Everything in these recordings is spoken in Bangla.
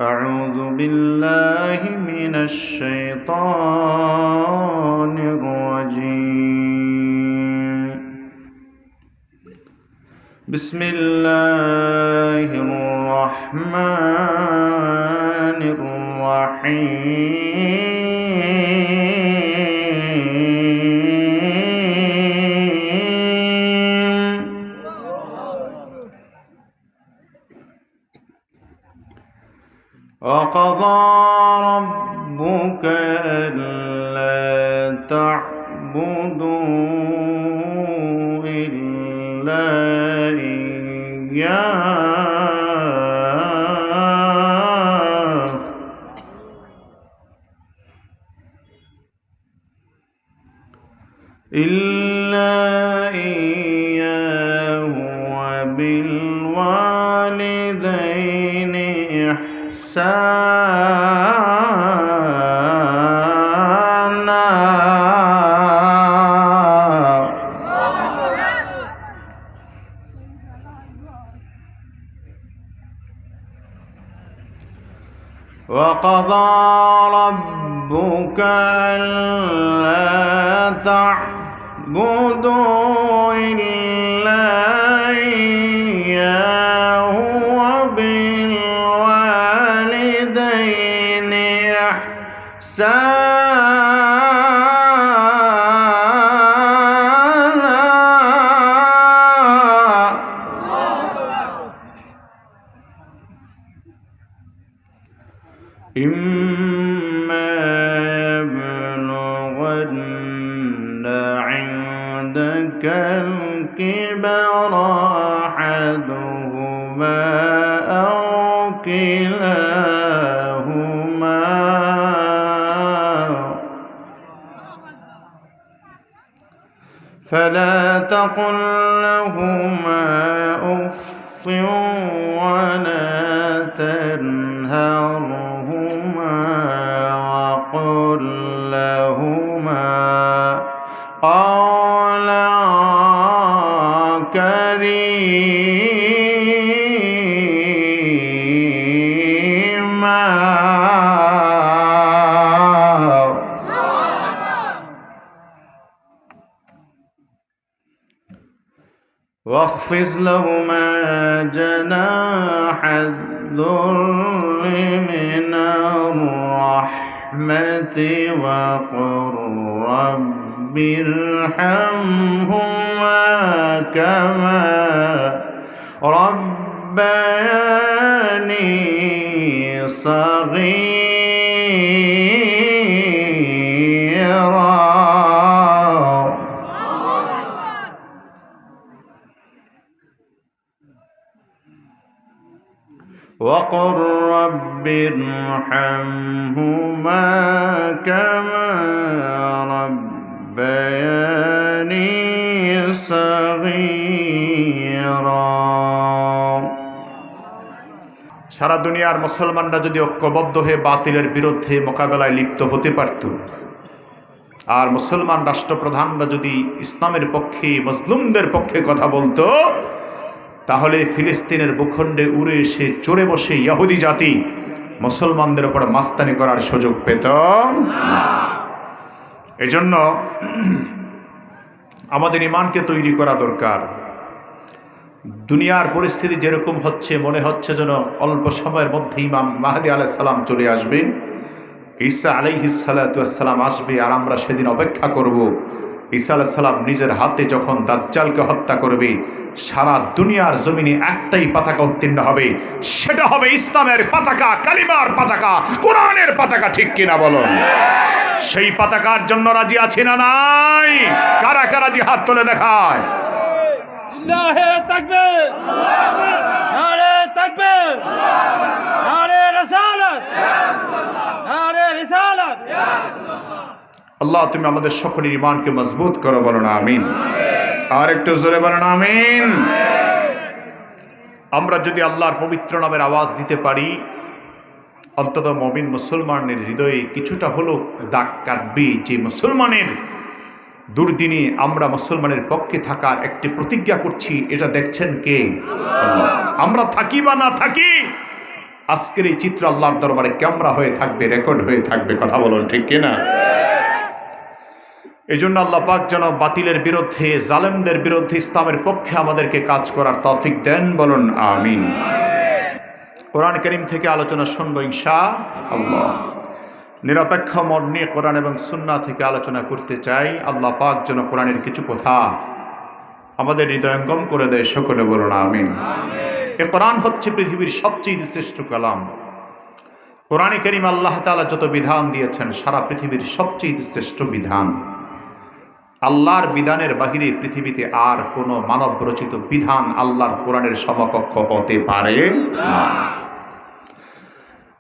أعوذ بالله من الشيطان الرجيم. بسم الله الرحمن الرحيم. وقضى ربك ألا تعبدوا إلا إياه وبالوالدين إحسانا. وقضى ربك ألا تعبدوا إلا إياه وبالوالدين إما يبلغن عندك الكبر أحدهما أو كلاهما فلا تقل لهما أف ولا تنهرهما وقل لهما قولا كريما. واخفض لهما جناح الذل من الرحمة وقل رب ارحمهما كما ربياني صغيرا. وقل رب ارحمهما كما ربياني صغيرا. সারা দুনিয়ার মুসলমানরা যদি ঐক্যবদ্ধ হয়ে বাতিলের বিরুদ্ধে মোকাবেলায় লিপ্ত হতে পারত, আর মুসলমান রাষ্ট্রপ্রধানরা যদি ইসলামের পক্ষে মুসলিমদের পক্ষে কথা বলতো, তাহলে ফিলিস্তিনের ভূখণ্ডে উড়ে এসে চড়ে বসে ইহুদি জাতি মুসলমানদের উপর মাস্তানি করার সুযোগ পেত না। এজন্য আমাদের ঈমানকে তৈরি করা দরকার। দুনিয়ার পরিস্থিতি যেরকম হচ্ছে, মনে হচ্ছে যেন অল্প সময়ের মধ্যে ইমাম মাহদী আলাইহিস সালাম চলে আসবে, ঈসা আলাইহিস সালাতু ওয়াস সালাম আসবে, আর আমরা সেদিন অপেক্ষা করব। ঈসা আলাইহিস সালাম নিজের হাতে যখন দাজ্জালকে হত্যা করবে, সারা দুনিয়ার জমিনে একটাই পতাকা উত্তীর্ণ হবে, সেটা হবে ইসলামের পতাকা, কালিমার পতাকা, কোরআনের পতাকা। ঠিক কিনা বলুন? সেই পতাকার জন্য রাজি আছি না নাই? কারা কারা জিহাদ তুলে দেখায়? লিল্লাহি তাকবীর, নারে তাকবীর, নারে রিসালাত, নারে রিসালাত। আল্লাহ তুমি আমাদের সকলের ঈমানকে মজবুত করো, বলো না আমিন। আর একটু জোরে বলো না আমিন। আমরা যদি আল্লাহর পবিত্র নামের আওয়াজ দিতে পারি, অন্তত মুমিন মুসলমানের হৃদয়ে কিছুটা হলেও দাগ কাটবে যে মুসলমানের দুর্দিনে আমরা মুসলমানের পক্ষে থাকার একটি প্রতিজ্ঞা করছি। এটা দেখছেন কে? আল্লাহ। আমরা থাকি বা না থাকি, আজকের এই চিত্র আল্লাহর দরবারে ক্যামেরা হয়ে থাকবে, রেকর্ড হয়ে থাকবে। কথা বলুন ঠিক কিনা? এই জন্য আল্লাহ পাক যেন বাতিলের বিরুদ্ধে, জালেমদের বিরুদ্ধে ইসলামের পক্ষে আমাদেরকে কাজ করার তৌফিক দেন, বলুন আমিন। কোরআন কারীম থেকে আলোচনা শুনবো ইনশাআল্লাহ। নিরপেক্ষ মন নিয়ে কোরআন এবং সুন্নাহ থেকে আলোচনা করতে চাই। আল্লাহ পাক যেন কোরআনের কিছু কথা আমাদের হৃদয়ঙ্গম করে দেয়, সকলে বলুন আমিন। এ কোরআন হচ্ছে পৃথিবীর সবচেয়ে শ্রেষ্ঠ কালাম। কোরআনে কারীম আল্লাহ তাআলা যত বিধান দিয়েছেন, সারা পৃথিবীর সবচেয়ে শ্রেষ্ঠ বিধান। আল্লাহর বিধানের বাহিরে পৃথিবীতে আর কোনো মানব রচিত বিধান আল্লাহর কোরআনের সমকক্ষ হতে পারে না।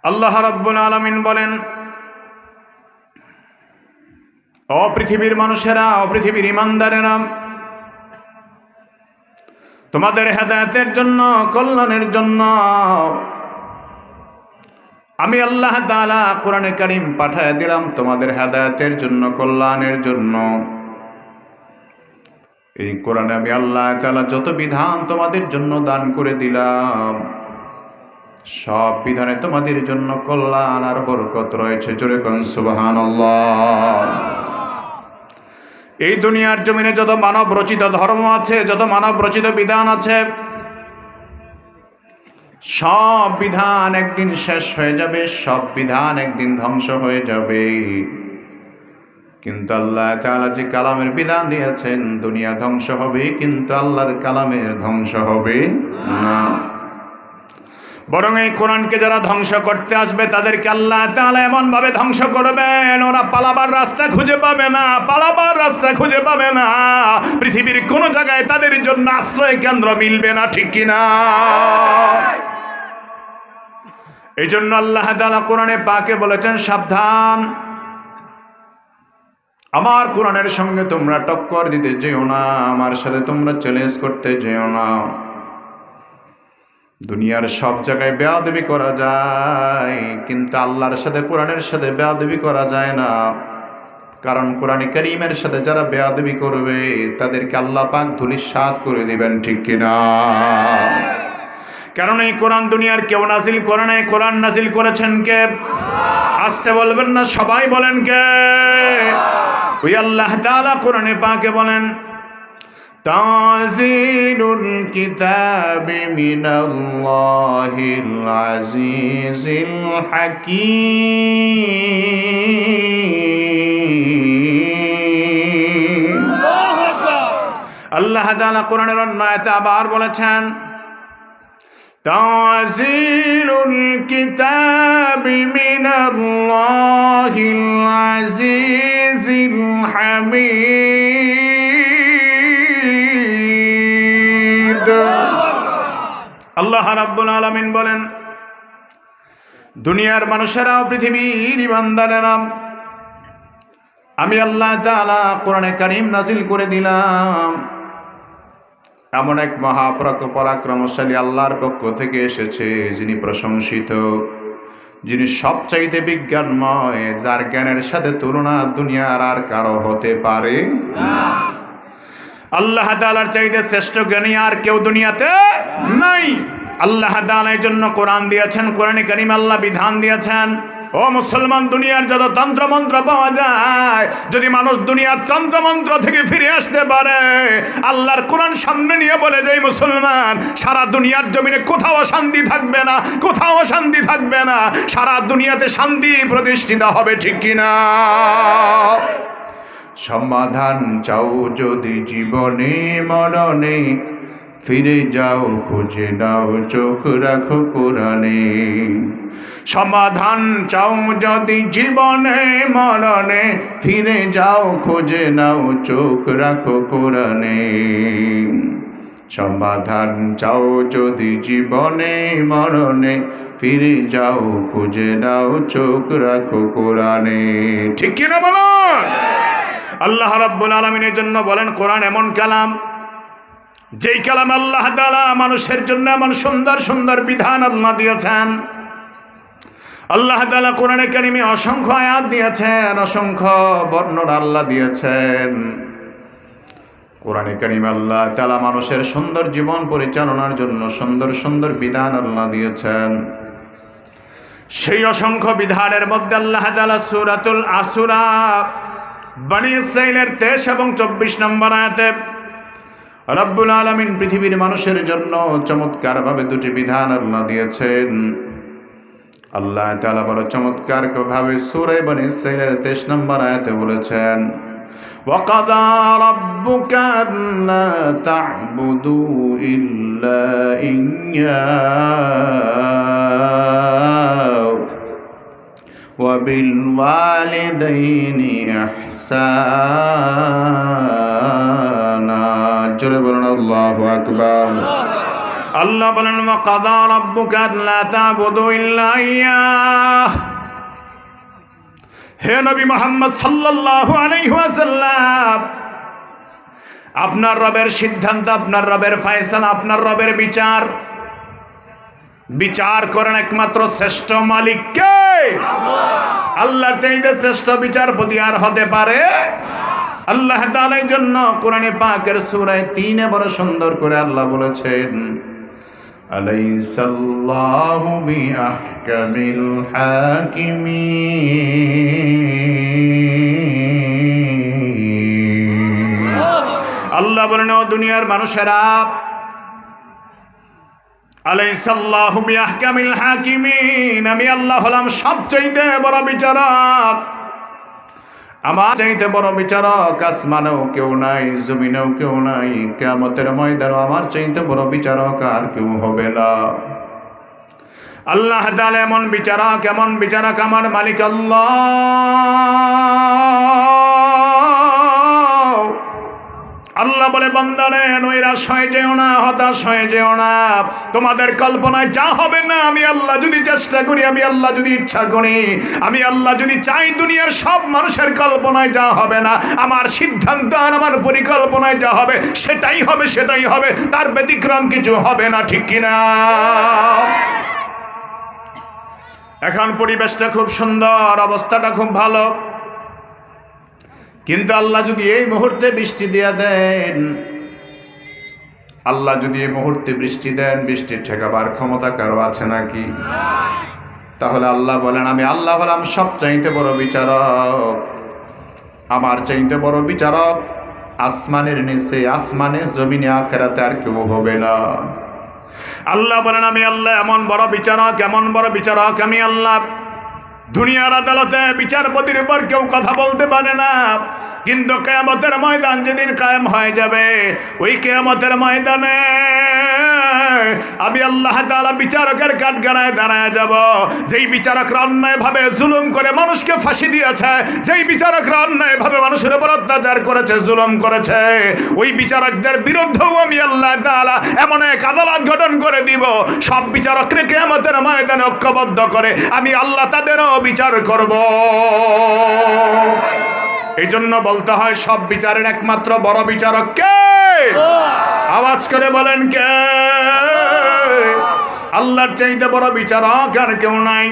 আল্লাহ রাব্বুল আলামিন বলেন, ও পৃথিবীর মানুষেরা, ও পৃথিবীর ঈমানদারেরা, তোমাদের হেদায়েতের জন্য, কল্যাণের জন্য আমি আল্লাহ তাআলা কোরআনে কারীম পাঠায় দিলাম, তোমাদের হেদায়েতের জন্য, কল্যাণের জন্য। এই কোরআনে আমি আল্লাহ তাআলা যত বিধান তোমাদের জন্য দান করে দিলাম, সব বিধানে তোমাদের জন্য কল্যাণ আর বরকত রয়েছে। জোরে কোন সুবহানাল্লাহ। এই দুনিয়ার জমিনে যত মানব রচিত ধর্ম আছে, যত মানব রচিত বিধান আছে, সব বিধান একদিন শেষ হয়ে যাবে, সব বিধান একদিন ধ্বংস হয়ে যাবে। কিন্তু আল্লাহ তাআলা যে কালামের বিধান দিয়েছেন, দুনিয়া ধ্বংস হবে কিন্তু আল্লাহর কালামের ধ্বংস হবে না। বরং এই কোরআনকে যারা ধ্বংস করতে আসবে তাদেরকে আল্লাহ তাআলা এমন ভাবে ধ্বংস করবেন, ওরা পালাবার রাস্তা খুঁজে পাবে না, পালাবার রাস্তা খুঁজে পাবে না। পৃথিবীর কোনো জায়গায় তাদের জন্য আশ্রয় কেন্দ্র মিলবে না, ঠিক কিনা? এই জন্য আল্লাহ তাআলা কোরআনে পাকে বলেছেন, সাবধান, আমার কোরআনের সঙ্গে তোমরা টক্কর দিতে যেও না, আমার সাথে তোমরা চ্যালেঞ্জ করতে যেও না। দুনিয়ার সব জায়গায় বেয়াদবি করা যায়, কিন্তু আল্লাহর সাথে, কোরআনের সাথে বেয়াদবি করা যায় না। কারণ কোরআনে কারীমের সাথে যারা বেয়াদবি করবে তাদেরকে আল্লাহ পাক ধূলিসাৎ করে দিবেন, ঠিক কিনা? কারণ এই কোরআন দুনিয়ার কেউ নাজিল করে নাই, কোরআন নাজিল করেছেন কে? আসতে বলবেন না, সবাই বলেন কে? ওই আল্লাহ তাআলা কোরআনে পাকে বলেন, তানজিলুল কিতাবি মিনাল্লাহিল আজিজিল হাকীম। আল্লাহ তাআলা কোরআনের অন্য আয়াতে আবার বলেছেন, তানজিলুল কিতাবি মিনাল্লাহিল আজিজিল হামিদ। আল্লাহ রাব্বুল আলামিন বলেন, দুনিয়ার মানুষেরা, পৃথিবীর ঈমানদারেরা, আমি আল্লাহ তাআলা কোরআনে কারীম নাজিল করে দিলাম, এমন এক মহাপরাক্রমশালী আল্লাহর পক্ষ থেকে এসেছে, যিনি প্রশংসিত, যিনি সবচাইতে বিজ্ঞানময়, যার জ্ঞানের সাথে তুলনা দুনিয়ার আর কারো হতে পারে না। আল্লাহ তাআলার চাইতে শ্রেষ্ঠ জ্ঞানী আর কেউ দুনিয়াতে নাই। আল্লাহ তাআলা এর জন্য কোরআন দিয়েছেন, কোরআনে কারীম আল্লাহ বিধান দিয়েছেন। ও মুসলমান, দুনিয়ার যত তন্ত্রমন্ত্র পাওয়া যায়, যদি মানুষ দুনিয়ার তন্ত্রমন্ত্র থেকে ফিরে আসতে পারে, আল্লাহর কোরআন সামনে নিয়ে বলে যায়, মুসলমান, সারা দুনিয়ার জমিনে কোথাও শান্তি থাকবে না, কোথাও শান্তি থাকবে না, সারা দুনিয়াতে শান্তি প্রতিষ্ঠিত হবে, ঠিক কিনা? সমাধান চাও যদি জীবনে মরণে, ফিরে যাও খুঁজে নাও, চোখ রাখো কোরআনে। সমাধান চাও যদি জীবনে মরণে, ফিরে যাও খুঁজে নাও, চোখ রাখো কোরআনে। সমাধান চাও যদি জীবনে মরণে, ফিরে যাও খুঁজে নাও, চোখ রাখো কোরআনে। ঠিক কিনা বলুন? আল্লাহ রাব্বুল আলামিনের জন্য বলেন, কোরআন এমন কালাম, যেই কালাম আল্লাহ তাআলা মানুষের জন্য এমন সুন্দর সুন্দর বিধান আল্লাহ দিয়েছেন। আল্লাহ তাআলা কোরআনে কারীমে অসংখ্য আয়াত দিয়েছেন, অসংখ্য বর্ণনা আল্লাহ দিয়েছেন। কোরআনে কারীমে আল্লাহ তাআলা মানুষের সুন্দর জীবন পরিচালনার জন্য সুন্দর সুন্দর বিধান আল্লাহ দিয়েছেন। সেই অসংখ্য বিধানের মধ্যে আল্লাহ তাআলা সূরাতুল আসুরা বনী ইসরাঈলের 23 এবং 24 নম্বর আয়াতে রব্বুল আলামিন পৃথিবীর মানুষের জন্য চমৎকারভাবে দুটি বিধান আল্লাহ দিয়েছেন। আল্লাহ তাআলা বড় চমৎকার ভাবে সূরা বনী ইসরাঈলের 23 নম্বর আয়াতে বলেছেন, وَقَضَى رَبُّكَ أَلَّا تَعْبُدُوا إِلَّا إِيَّاهُ وَبِالْوَالِدَيْنِ إِحْسَانًا জোরে বলুন আল্লাহু আকবার। আল্লাহ বলেন وَقَضَى رَبُّكَ أَلَّا تَعْبُدُوا إِلَّا إِيَّاهُ। হে নবী মুহাম্মদ সাল্লাল্লাহু আলাইহি ওয়াসাল্লাম, আপনার রবের সিদ্ধান্ত, আপনার রবের ফয়সালা, আপনার রবের বিচার করেন একমাত্র শ্রেষ্ঠ মালিক কে? আল্লাহর চাইতে শ্রেষ্ঠ বিচারপতি আর হতে পারে? আল্লাহ তাআলার জন্য কোরআনে পাকের সূরা 3 বড় সুন্দর করে আল্লাহ বলেছেন, আলাইসাল্লাহু বিআহকামিল হাকিমিন। আল্লাহ বলেন, ও দুনিয়ার মানুষেরা, আলাইসাল্লাহু বিআহকামিল হাকিমিন, আমি আল্লাহ হলাম সবচাইতে বড় বিচারক। আমার চাইতে বড় বিচারক আসমানেও কেউ নাই, জমিনেও কেউ নাই, কিয়ামতের ময়দানেও আমার চাইতে বড় বিচারক আর কেউ হবে না। আল্লাহ তাআলা এমন বিচারক আমার মালিক আল্লাহ। আল্লাহ বলে, বান্দারে নৈরাশ হয়ে যেও না, হতাশ হয়ে যেও না। তোমাদের কল্পনায় যা হবে না, আমি আল্লাহ যদি চেষ্টা করি, আমি আল্লাহ যদি ইচ্ছা করি, আমি আল্লাহ যদি চাই, দুনিয়ার সব মানুষের কল্পনায় যা হবে না, আমার সিদ্ধান্ত আর আমার পরিকল্পনায় যা হবে সেটাই হবে, তার ব্যতিক্রম কিছু হবে না, ঠিক কিনা? এখন পরিবেশটা খুব সুন্দর, অবস্থাটা খুব ভালো, কিন্তু আল্লাহ যদি এই মুহূর্তে বৃষ্টি দিয়ে দেন, আল্লাহ যদি এই মুহূর্তে বৃষ্টি দেন, বৃষ্টি ঠেকাবার ক্ষমতা কারো আছে নাকি? তাহলে আল্লাহ বলেন, আমি আল্লাহ হলাম সবচাইতে বড় বিচারক। আমার চাইতে বড় বিচারক আসমানের নিচে, আসমানে জমিনে আখিরাতে আর কেউ হবে না। আল্লাহ বলেন, আমি আল্লাহ এমন বড় বিচারক, আমি আল্লাহ। দুনিয়ার আদালতে বিচারপতির উপর কেউ কথা বলতে পারে না, কিন্তু কিয়ামতের ময়দান যেদিন কায়েম হয়ে যাবে, ওই কিয়ামতের ময়দানে আমি আল্লাহ তাআলা বিচারকের কাঠগড়ায় দাঁড়ায় যাব। যেই বিচারকরা অন্যায়ভাবে জুলুম করে মানুষকে ফাঁসি দিয়েছে, যেই বিচারকরা অন্যায়ভাবে মানুষের উপর অত্যাচার করেছে, জুলুম করেছে, ওই বিচারকদের বিরুদ্ধেও আমি আল্লাহ তাআলা এমন এক আদালত গঠন করে দিব, সব বিচারককে কিয়ামতের ময়দানে ঐক্যবদ্ধ করে আমি আল্লাহ তাদেরও বিচার করব। এই জন্য বলতে হয়, সব বিচারের একমাত্র বড় বিচারক কে? আওয়াজ করে বলেন, কে? আল্লাহর চাইতে বড় বিচারক আর কেউ নাই।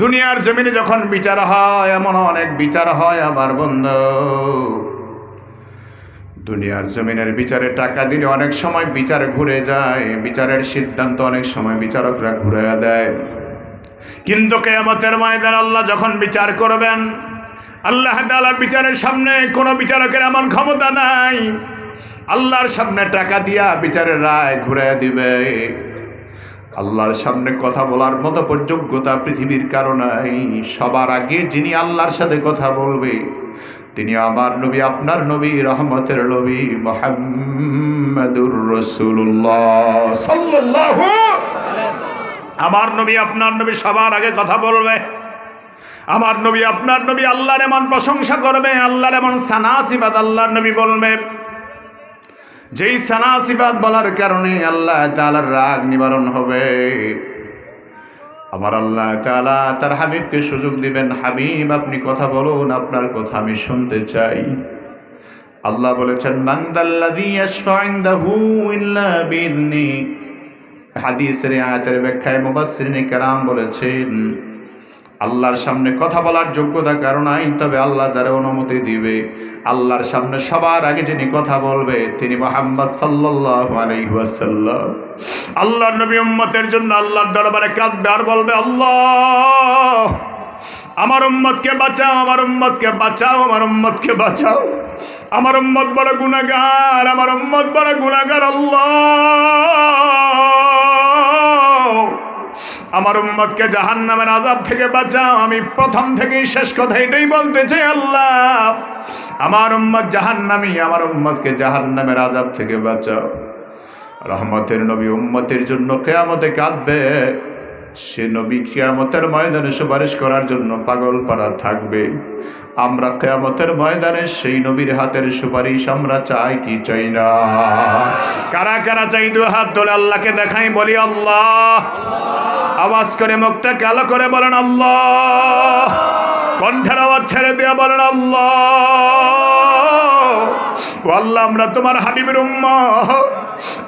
দুনিয়ার জমিনে যখন বিচার হয়, এমন অনেক বিচার হয় আবার বন্ধু, দুনিয়ার জমিনের বিচারে টাকা দিলে অনেক সময় বিচার ঘুরে যায়, বিচারের সিদ্ধান্ত অনেক সময় বিচারকরা ঘুরে দেয়। কিন্তু কিয়ামতের ময়দানে আল্লাহ যখন বিচার করবেন, আল্লাহ তাআলার বিচারের সামনে কোনো বিচারকের এমন ক্ষমতা নাই আল্লাহর সামনে টাকা দিয়া বিচারের রায় ঘুরাইয়া দিবে। আল্লাহর সামনে কথা বলার মতো যোগ্যতা পৃথিবীর কারো নাই। সবার আগে যিনি আল্লাহর সাথে কথা বলবে তিনি আমার নবী, আপনার নবী, রহমতের নবী মুহাম্মাদুর রাসূলুল্লাহ সাল্লাল্লাহু। আমার নবী, আপনার নবী সবার আগে কথা বলবে। আমার নবী, আপনার নবী আল্লাহর এমন প্রশংসা করবে, আল্লাহর এমন সানা সিফাত আল্লাহর নবী বলবে, যেই সানা সিফাত বলার কারণে আল্লাহ তাআলার রাগ নিবারণ হবে। আমার আল্লাহ তাআলা তার হাবিবকে সুযোগ দিবেন, হাবিব আপনি কথা বলুন, আপনার কথা আমি শুনতে চাই। আল্লাহ বলেছেন, মান দাল্লাযী ইয়াশফাউ ইনদাহু ইল্লা বিইذনি। হাদিসের আয়াতের ব্যাখ্যায় মুফাসসিরিনে কেরাম বলেছেন, আল্লাহর সামনে কথা বলার যোগ্যতা কারো নাই, তবে আল্লাহ যারা অনুমতি দিবে, আল্লাহর সামনে সবার আগে যিনি কথা বলবে তিনি মুহাম্মদ সাল্লাল্লাহু আলাইহি ওয়াসাল্লাম। আল্লাহর নবী উম্মতের জন্য আল্লাহর দরবারে কাঁদবে আর বলবে, আল্লাহ আমার উম্মতকে বাঁচাও, আমার উম্মতকে বাঁচাও, আমার উম্মতকে বাঁচাও, আমার উম্মত বড় গুনাহগার, আমার উম্মত বড় গুনাহগার। আল্লাহ আমার উম্মতকে জাহান্নামের আযাব থেকে বাঁচাও। আমি প্রথম থেকেই শেষ কথা এটাই বলতে চাই, আল্লাহ আমার উম্মত জাহান্নামী, আমার উম্মতকে জাহান্নামের আযাব থেকে বাঁচাও। রহমতের নবী উম্মতের জন্য কিয়ামতে কাঁদবে। সে নবী কিয়ামতের ময়দানে সুপারিশ করার জন্য পাগল পাড়া থাকবে। আমরা কিয়ামতের ময়দানে সেই নবীর হাতের সুপারিশ আমরা চাই কি চাই না? কারা কারা চাই? দুই হাত তুলে আল্লাহকে দেখাই, বলি আল্লাহ। আওয়াজ করে মুখটা কালো করে বলেন আল্লাহ। কণ্ঠের আওয়াজ ছেড়ে দিয়ে বলেন আল্লাহ। ও আল্লাহ, আমরা তোমার হাবিবের উম্মত,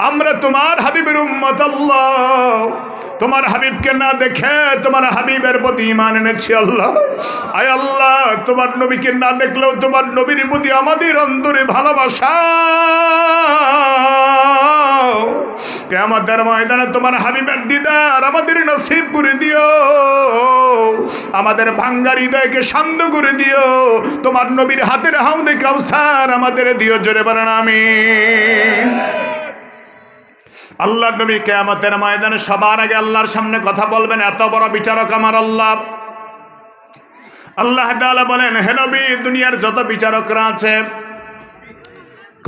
আমরা তোমার হাবিবের উম্মত। আল্লাহ তোমার হাবিবকে না দেখে তোমার হাবিবের প্রতি ঈমান এনেছি। আল্লাহ আয় আল্লাহ, তোমার নবীকে না দেখলেও তোমার নবীর প্রতি আমাদের অন্তরে ভালোবাসা। কিয়ামতের ময়দানে তোমার হাবিবের দিদার আমাদের নসিব করে দিও, আমাদের ভাঙ্গা হৃদয়কে শান্ত করে দিও। তোমার নবীর হাতের হাউদে কাউসার আমাদের দিও, জোরে বলেন আমিন। আল্লাহর নবী কিয়ামতের ময়দানে সবার আগে আল্লাহর সামনে কথা বলবেন। এত বড় বিচারক আমার আল্লাহ। আল্লাহ তাআলা বলেন, হে নবী, দুনিয়ার যত বিচারকরা আছে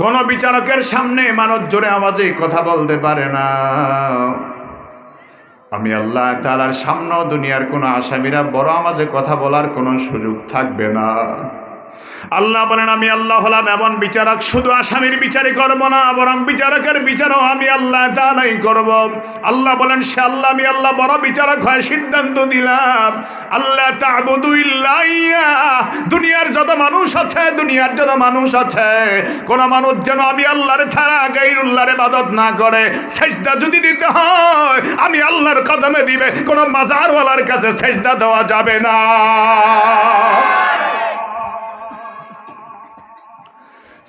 কোন বিচারকের সামনে মানুষ জোরে আওয়াজে কথা বলতে পারে না। আমি আল্লাহ তাআলার সামনেও দুনিয়ার কোন আসামিরা বড় আওয়াজে কথা বলার কোনো সুযোগ থাকবে না। আল্লাহ বলেন, আমি আল্লাহ হলাম এমন বিচারক, শুধু আসামির বিচারই করব না, বরং বিচারকের বিচারও আমি আল্লাহ তাআলাই করব। আল্লাহ বলেন, সে আল্লাহ আমি আল্লাহ বড় বিচারক হয় সিদ্ধান্ত দিলাম, আল্লাহ তা'বুদু ইল্লা ইয়্যাহ। দুনিয়ার যত মানুষ আছে, দুনিয়ার যত মানুষ আছে, কোন মানুষ যেন আমি আল্লাহর ছাড়া গায়রুল্লাহর ইবাদত না করে। সিজদা যদি দিতে হয় আমি আল্লাহর কদমে দিবে, কোন মাজারওয়ালার কাছে সিজদা দেওয়া যাবে না।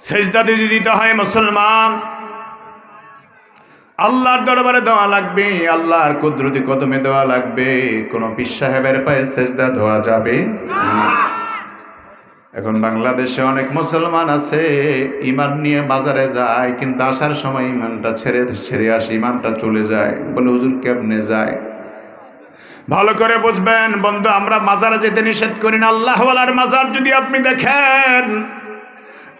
সেজদা যদি দিতে হয় মুসলমান আল্লাহর দরবারে দেওয়া লাগবে, আল্লাহর কুদরতি কদমে দেওয়া লাগবে, কোন পীর সাহেবের পায়ে সেজদা দেওয়া যাবে না। এখন বাংলাদেশে অনেক মুসলমান আছে ঈমান নিয়ে বাজারে যায়, কিন্তু আসার সময় ঈমানটা ছেড়ে আসে, ঈমানটা চলে যায়। বলে হুজুর কেমনে যায়? ভালো করে বুঝবেন বন্ধু, আমরা মাজারে যেতে নিষেধ করি না। আল্লাহওয়ালার মাজার যদি আপনি দেখেন,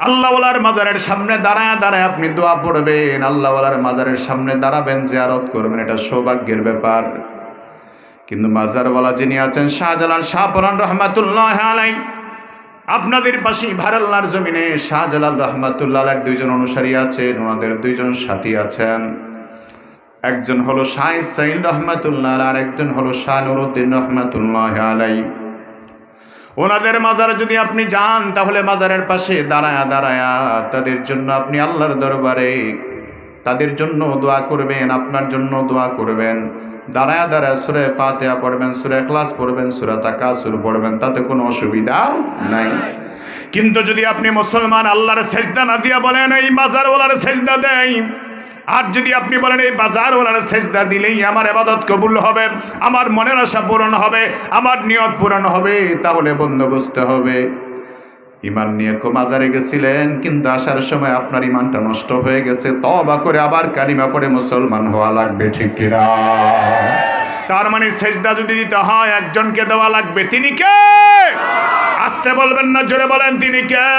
আল্লাহওয়ালার মাজারের সামনে দাঁড়ায় দাঁড়ায় আপনি দোয়া পড়বেন, আল্লাহওয়ালার মাজারের সামনে দাঁড়াবেন, জিয়ারত করবেন, এটা সৌভাগ্যের ব্যাপার। কিন্তু মাজারওয়ালা যিনি আছেন শাহজালাল শাহপরান রহমাতুল্লাহ আলাইহি, আপনাদের পাশে ভারাল্লার জমিনে শাহজালাল রহমাতুল্লাহ আলাইহির দুইজন অনুসারী আছেন, ওনাদের দুইজন সাথী আছেন। একজন হলো শাহ ইসমাঈল রহমাতুল্লাহ আর একজন হলো শাহ নুরউদ্দিন রহমাতুল্লাহ আলাইহি। ওনাদের মাজারে যদি আপনি যান, তাহলে মাজারের পাশে দাঁড়ায়া দাঁড়ায়া তাদের জন্য আপনি আল্লাহর দরবারে তাদের জন্য দোয়া করবেন, আপনার জন্য দোয়া করবেন। দাঁড়ায়া দাঁড়ায়া সূরা ফাতিহা পড়বেন, সূরা ইখলাস পড়বেন, সূরা তাকাসুর পড়বেন, তাতে কোনো অসুবিধা নাই। কিন্তু যদি আপনি মুসলমান আল্লাহর সেজদা না দিয়া বলেন এই মাজারওয়ালার সেজদা দেই, আর যদি আপনি বলেন এই বাজারওয়ালার সেজদা দিলেই আমার ইবাদত কবুল হবে, আমার মনের আশা পূরণ হবে, আমার নিয়ত পূরণ হবে, তাহলে বন্দোবস্ত হবে ঈমান নিয়ে মাজারে গেছিলেন, কিন্তু আসার সময় আপনার ঈমানটা নষ্ট হয়ে গেছে, তওবা করে আবার কালিমা পড়ে মুসলমান হওয়া লাগবে, ঠিক কিনা? তার মানে সেজদা যদি দিতে হয় একজনকে দেওয়া লাগবে। তিনি কে? আস্তে বলবেন না, জোরে বলেন, তিনি কে?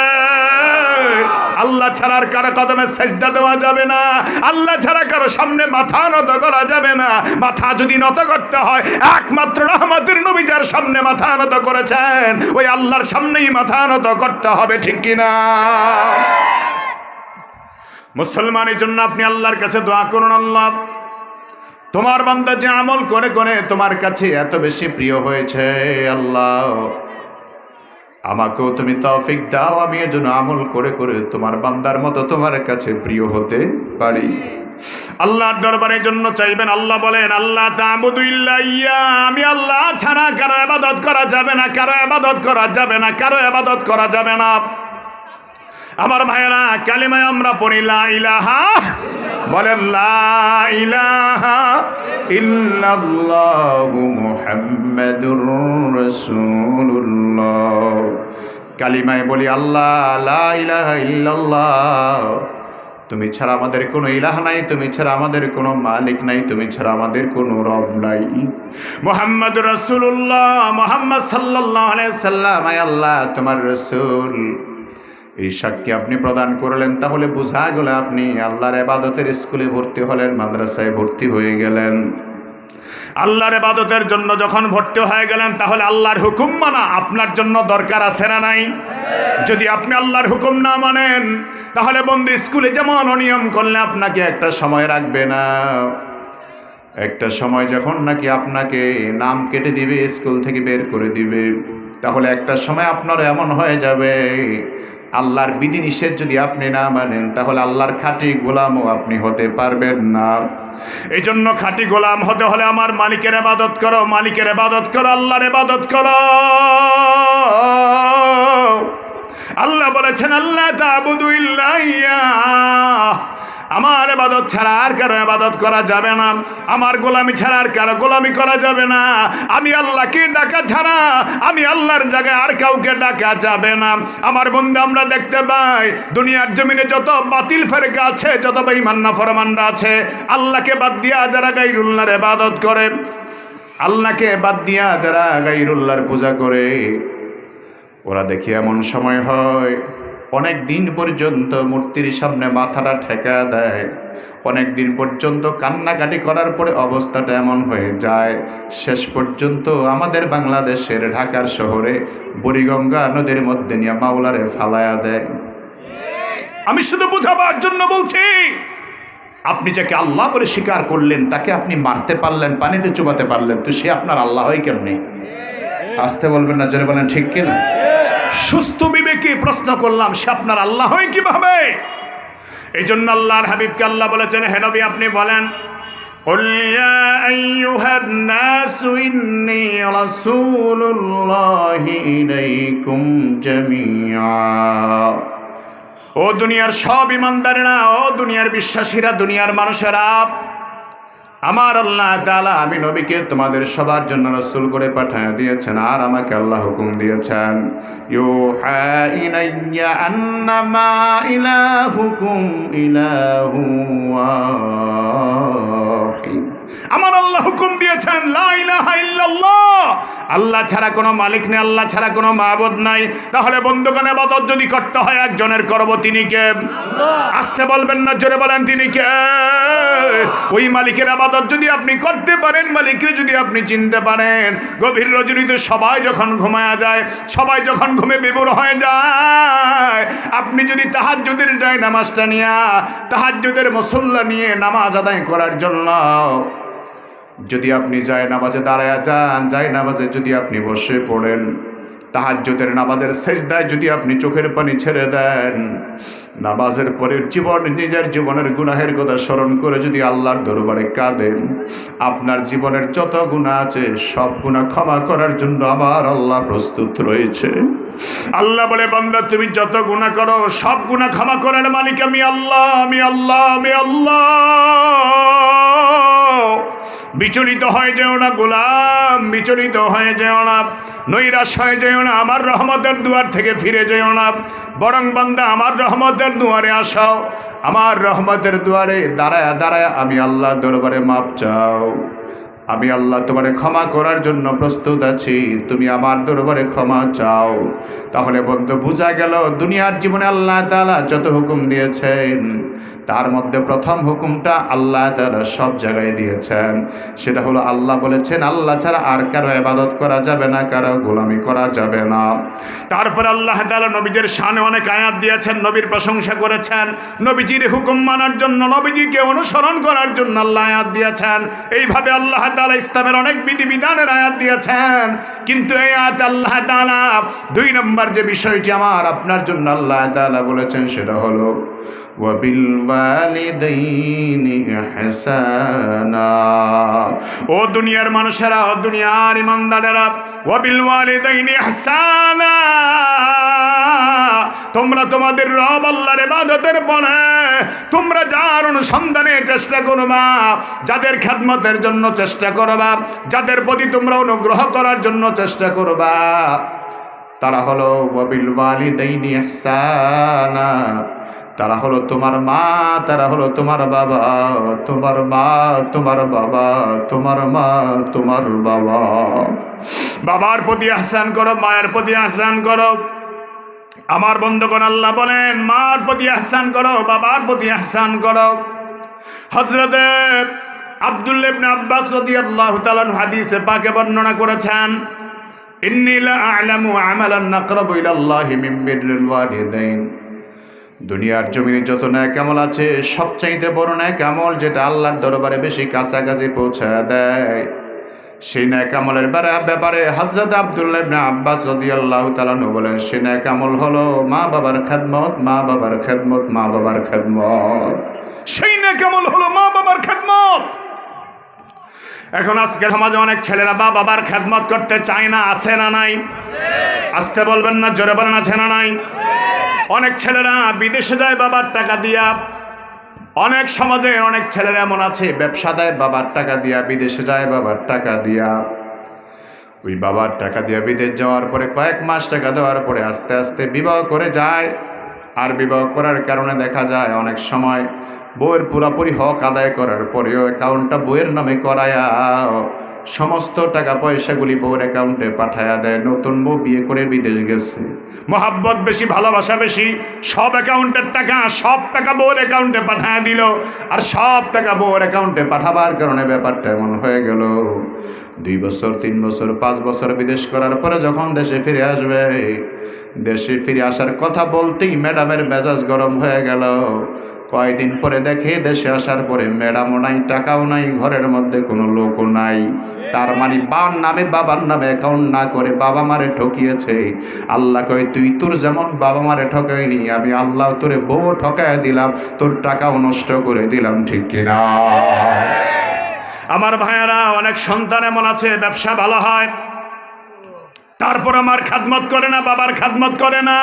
আল্লাহ ছাড়া আর কারো কদমে সেজদা দেওয়া যাবে না, আল্লাহ ছাড়া কারো সামনে মাথা নত করা যাবে না। মাথা যদি নত করতে হয় একমাত্র রহমতের নবী যার সামনে মাথা নত করেছেন, ওই আল্লাহর সামনেই মাথা নত করতে হবে, ঠিক কিনা? মুসলমানের জন্য আপনি আল্লাহর কাছে দোয়া করুন, আল্লাহ তোমার বান্দা যে আমল করে করে তোমার কাছে এত বেশি প্রিয় হয়েছে, আল্লাহ আমাকেও তুমি তৌফিক দাও, আমি এর জন্য আমল করে করে তোমার বান্দার মতো তোমার কাছে প্রিয় হতে পারি। আল্লাহর দরবারের জন্য চাইবেন। আল্লাহ বলেন, আল্লাহ তা'বুদু ইল্লা ইয়্যা, আমি আল্লাহ ছাড়া কারো ইবাদত করা যাবে না, কারো ইবাদত করা যাবে না, কারো ইবাদত করা যাবে না। আমার ভাইয়েরা, কালিমায় আমরা পড়ি লা ইলাহা, বলেন লা ইলাহা ইল্লাল্লাহু মুহাম্মাদুর রাসূলুল্লাহ। কালিমায় বলি আল্লাহ, লা ইলাহা ইল্লাল্লাহ, তুমি ছাড়া আমাদের কোনো ইলাহ নাই, তুমি ছাড়া আমাদের কোনো মালিক নাই, তুমি ছাড়া আমাদের কোনো রব নাই। মুহাম্মাদুর রাসূলুল্লাহ, মুহাম্মদ সাল্লাল্লাহু আলাইহি সাল্লাম আয় আল্লাহ তোমার রাসূল, এই সাক্ষী আপনি প্রদান করলেন, তাহলে বোঝা গেল আপনি আল্লাহর ইবাদতের স্কুলে ভর্তি হলেন, মাদ্রাসায় ভর্তি হয়ে গেলেন। আল্লাহর ইবাদতের জন্য যখন ভর্তি হয়ে গেলেন, তাহলে আল্লাহর হুকুম মানা আপনার জন্য দরকার আছে না নাই? যদি আপনি আল্লাহর হুকুম না মানেন, তাহলে বন্ধু স্কুলে যেমন অনিয়ম করলে আপনাকে একটা সময় রাখবে না, একটা সময় যখন নাকি আপনাকে নাম কেটে দিবে, স্কুল থেকে বের করে দিবে, তাহলে একটা সময় আপনার এমন হয়ে যাবে আল্লাহর বিধিনিষেধ যদি আপনি না মানেন, তাহলে আল্লাহর খাঁটি গোলামও আপনি হতে পারবেন না। এই জন্য খাঁটি গোলাম হতে হলে আমার মালিকের ইবাদত করো, মালিকের ইবাদত করো, আল্লাহর ইবাদত করো। আল্লাহ বলেছেন, আল্লাহ তা'বুদু ইল্লা ইয়্যা, আমার ইবাদত ছাড়া আর কারো ইবাদত করা যাবে না, আমার গোলামি ছাড়া আর কারো গোলামি করা যাবে না, আমি আল্লাহকে ডাকা ছাড়া আমি আল্লাহর জায়গায় আর কাউকে ডাকা যাবে না। আমার বন্ধু, আমরা দেখতে পাই দুনিয়ার জমিনে যত বাতিল ফেরেকা আছে, যত বেঈমান নাফরমানরা আছে, আল্লাহকে বাদ দিয়া যারা গায়রুল্লাহর ইবাদত করে, আল্লাহকে বাদ দিয়া যারা গায়রুল্লাহর পূজা করে, ওরা দেখি এমন সময় হয় অনেক দিন পর্যন্ত মূর্তির সামনে মাথাটা ঠেকা দেয়, অনেক দিন পর্যন্ত কান্নাকাটি করার পরে অবস্থাটা এমন হয়ে যায়, শেষ পর্যন্ত আমাদের বাংলাদেশের ঢাকার শহরে বুড়িগঙ্গা নদীর মধ্যে নিয়ে মাওলারে ফালায়া দেয়। আমি শুধু বুঝাবার জন্য বলছি, আপনি যাকে আল্লাহ বলে স্বীকার করলেন, তাকে আপনি মারতে পারলেন, পানিতে চুবাতে পারলেন, তো সে আপনার আল্লাহ হয় কেমনি? আসতে বলবেন না, জোরে বলেন ঠিক কিনা? সুস্থ বিবেকে প্রশ্ন করলাম, সে আপনার আল্লাহ হয় কিভাবে? এই জন্য আল্লাহর হাবিবকে আল্লাহ বলেছেন, হে নবী আপনি বলেন, কুল ইয়া আইয়ুহান নাসু ইন্নী রাসূলুল্লাহি ইলাইকুম জামিআ। ও দুনিয়ার সব ঈমানদারেরা, ও দুনিয়ার বিশ্বাসীরা, দুনিয়ার মানুষেরা, আমার আল্লাহ তাআলা আমি নবীকে তোমাদের সবার জন্য রাসূল করে পাঠিয়ে দিয়েছেন, আর আমাকে আল্লাহ হুকুম দিয়েছেন, ইউহা ইলাইয়া আন্নামা ইলাহুকুম ইলাহু ওয়াহিদ। আমার আল্লাহ হুকুম দিয়েছেন, লা ইলাহা ইল্লাল্লাহ, আল্লাহ ছাড়া কোনো মালিক নেই, আল্লাহ ছাড়া কোনো মাবুদ নাই। তাহলে বন্ধুগণ, ইবাদত যদি করতে হয় একজনের করব, তিনি কে? আসতে বলবেন না, জোরে বলেন তিনি কে? ওই মালিকের ইবাদত যদি আপনি করতে পারেন, মালিককে যদি আপনি চিনতে পারেন, গভীর রজনীতে সবাই যখন ঘুমায়া যায়, সবাই যখন ঘুমে বিভোর হয়ে যায়, আপনি যদি তাহাজ্জুদের যায় নামাজটা নিয়ে, তাহাজ্জুদের মুসল্লা নিয়ে নামাজ আদায় করার জন্য যদি আপনি যায় নামাজে দাঁড়ায়া যান, যায় নামাজে যদি আপনি বসে পড়েন, তাহাজ্জুদের নামাজের সেজদায় যদি আপনি চোখের পানি ছেড়ে দেন, নামাজের পরে নিজের জীবনের গুনাহের কথা স্মরণ করে যদি আল্লাহর দরবারে কাঁদেন, আপনার জীবনের যত গুনাহ আছে সব গুনাহ ক্ষমা করার জন্য আমার আল্লাহ প্রস্তুত রয়েছে। আল্লাহ বলে, বান্দা তুমি যত গুনাহ করো সব গুনাহ ক্ষমা করার মালিক আমি আল্লাহ, আমি আল্লাহ, আমি আল্লাহ। বিচলিত হয়ে যেও না গোলাম, বিচলিত হয়ে যেও না, নৈরাশ হয়ে যেও না, আমার রহমতের দুয়ার থেকে ফিরে যেও না, বরং বান্দা আমার রহমতের দুয়ারে আসো, আমার রহমতের দুয়ারে দাঁড়ায় দাঁড়ায় আমি আল্লাহ দরবারে মাপ চাও। আমি আল্লাহ তোমারে ক্ষমা করার জন্য প্রস্তুত আছি, তুমি আমার দরবারে ক্ষমা চাও। তাহলে বন্ধু, বোঝা গেল দুনিয়ার জীবনে আল্লাহ তাআলা যত হুকুম দিয়েছেন, তার মধ্যে প্রথম হুকুমটা আল্লাহ তাআলা সব জায়গায় দিয়েছেন, সেটা হলো আল্লাহ বলেছেন আল্লাহ ছাড়া আর কারো ইবাদত করা যাবে না, কারো গোলামি করা যাবে না। তারপর আল্লাহ তাআলা নবীদের শানে অনেক আয়াত দিয়েছেন, নবীর প্রশংসা করেছেন, নবীজির হুকুম মানার জন্য, নবীজিকে অনুসরণ করার জন্য আল্লাহ আয়াত দিয়েছেন। এইভাবে আল্লাহ তাআলা ইসলামের অনেক বিধিবিধানের আয়াত দিয়েছেন। কিন্তু এই আয়াত আল্লাহ তাআলা 2 নম্বর যে বিষয়টি আমার আপনার জন্য আল্লাহ তাআলা বলেছেন, সেটা হলো وبالوالدين إحسانا ও দুনিয়ার মানুষেরা, ও দুনিয়ার ইমানদারেরা, وبالوالدين إحسانا তোমরা তোমাদের রব আল্লাহর ইবাদতের পরে তোমরা যার অনুসন্ধানে চেষ্টা করবা, যাদের খেদমতের জন্য চেষ্টা করবা, যাদের প্রতি তোমরা অনুগ্রহ করার জন্য চেষ্টা করবা, তারা হলো ওয়াবিল ওয়ালিদাইনি ইহসানা, তারা হলো তোমার মা, তারা হলো তোমার বাবা, তোমার মা তোমার বাবা, তোমার মা তোমার বাবা। বাবার প্রতি ইহসান করো, মায়ের প্রতি ইহসান করো। আমার বন্ধুগণ, আল্লাহ বলেন মার প্রতি ইহসান করো, বাবার প্রতি ইহসান করো। হযরত আব্দুল্লাহ ইবনে আব্বাস রাদিয়াল্লাহু তাআলা হাদিসে পাকে বর্ণনা করেছেন, ইন্নী লা আ'লামু আমালান আকরাবু ইলাল্লাহি মিন বিররিল ওয়ালিদাইন। দুনিয়ার জমিনে যত নেক আমল আছে, সবচাইতে বড় নেক আমল যেটা আল্লাহর দরবারে বেশি কাছাকাছি পৌঁছায় দেয়, সেই নেক আমলের ব্যাপারে হযরত আব্দুল্লাহ ইবনে আব্বাস রাদিয়াল্লাহু তাআলা বলেন, সেই নেক আমল হলো মা বাবার খেদমত, মা বাবার খেদমত, মা বাবার খেদমত। সেই নেক আমল হলো মা বাবার খেদমত। এখন আজকের সমাজে অনেক ছেলেরা বাবার খেদমত করতে চায় না, আছে না নাই? আসতে বলবেন না, জোরে বলেন আছে না নাই? অনেক ছেলেরা বিদেশে যায় বাবার টাকা দিয়া। অনেক সমাজে অনেক ছেলেরা এমন আছে ব্যবসা দেয় বাবার টাকা দিয়া, বিদেশে যায় বাবার টাকা দিয়া। ওই বাবার টাকা দিয়া বিদেশ যাওয়ার পরে কয়েক মাস টাকা দেওয়ার পরে আস্তে আস্তে বিবাহ করে যায়। আর বিবাহ করার কারণে দেখা যায় অনেক সময় বউয়ের পুরাপুরি হক আদায় করার পরেও অ্যাকাউন্টটা বউয়ের নামে করায়া সমস্ত টাকা পয়সাগুলি বউয়ের অ্যাকাউন্টে পাঠায়া দেয়। নতুন বউ বিয়ে করে বিদেশ গেছে, মহাব্বত বেশি, ভালোবাসা বেশি, সব অ্যাকাউন্টের টাকা, সব টাকা বউয়ের অ্যাকাউন্টে পাঠায়া দিল। আর সব টাকা বউয়ের অ্যাকাউন্টে পাঠাবার কারণে ব্যাপারটা এমন হয়ে গেল, 2 বছর 3 বছর 5 বছর বিদেশ করার পরে যখন দেশে ফিরে আসবে, দেশে ফিরে আসার কথা বলতেই ম্যাডামের মেজাজ গরম হয়ে গেল। কয়েকদিন পরে দেখে দেশে আসার পরে ম্যাডামও নাই, টাকাও নাই, ঘরের মধ্যে কোনো লোকও নাই। তার মানে বাবার নামে অ্যাকাউন্ট না করে বাবা মারে ঠকিয়েছে। আল্লাহ কয়, তুই তোর যেমন বাবা মারে ঠকাইনি, আমি আল্লাহ তোরে বউ ঠকায় দিলাম, তোর টাকাও নষ্ট করে দিলাম, ঠিক কিনা? আমার ভাইয়েরা, অনেক সন্তান এমন আছে ব্যবসা ভালো হয়, তারপর আমার খেদমত করে না, বাবার খেদমত করে না,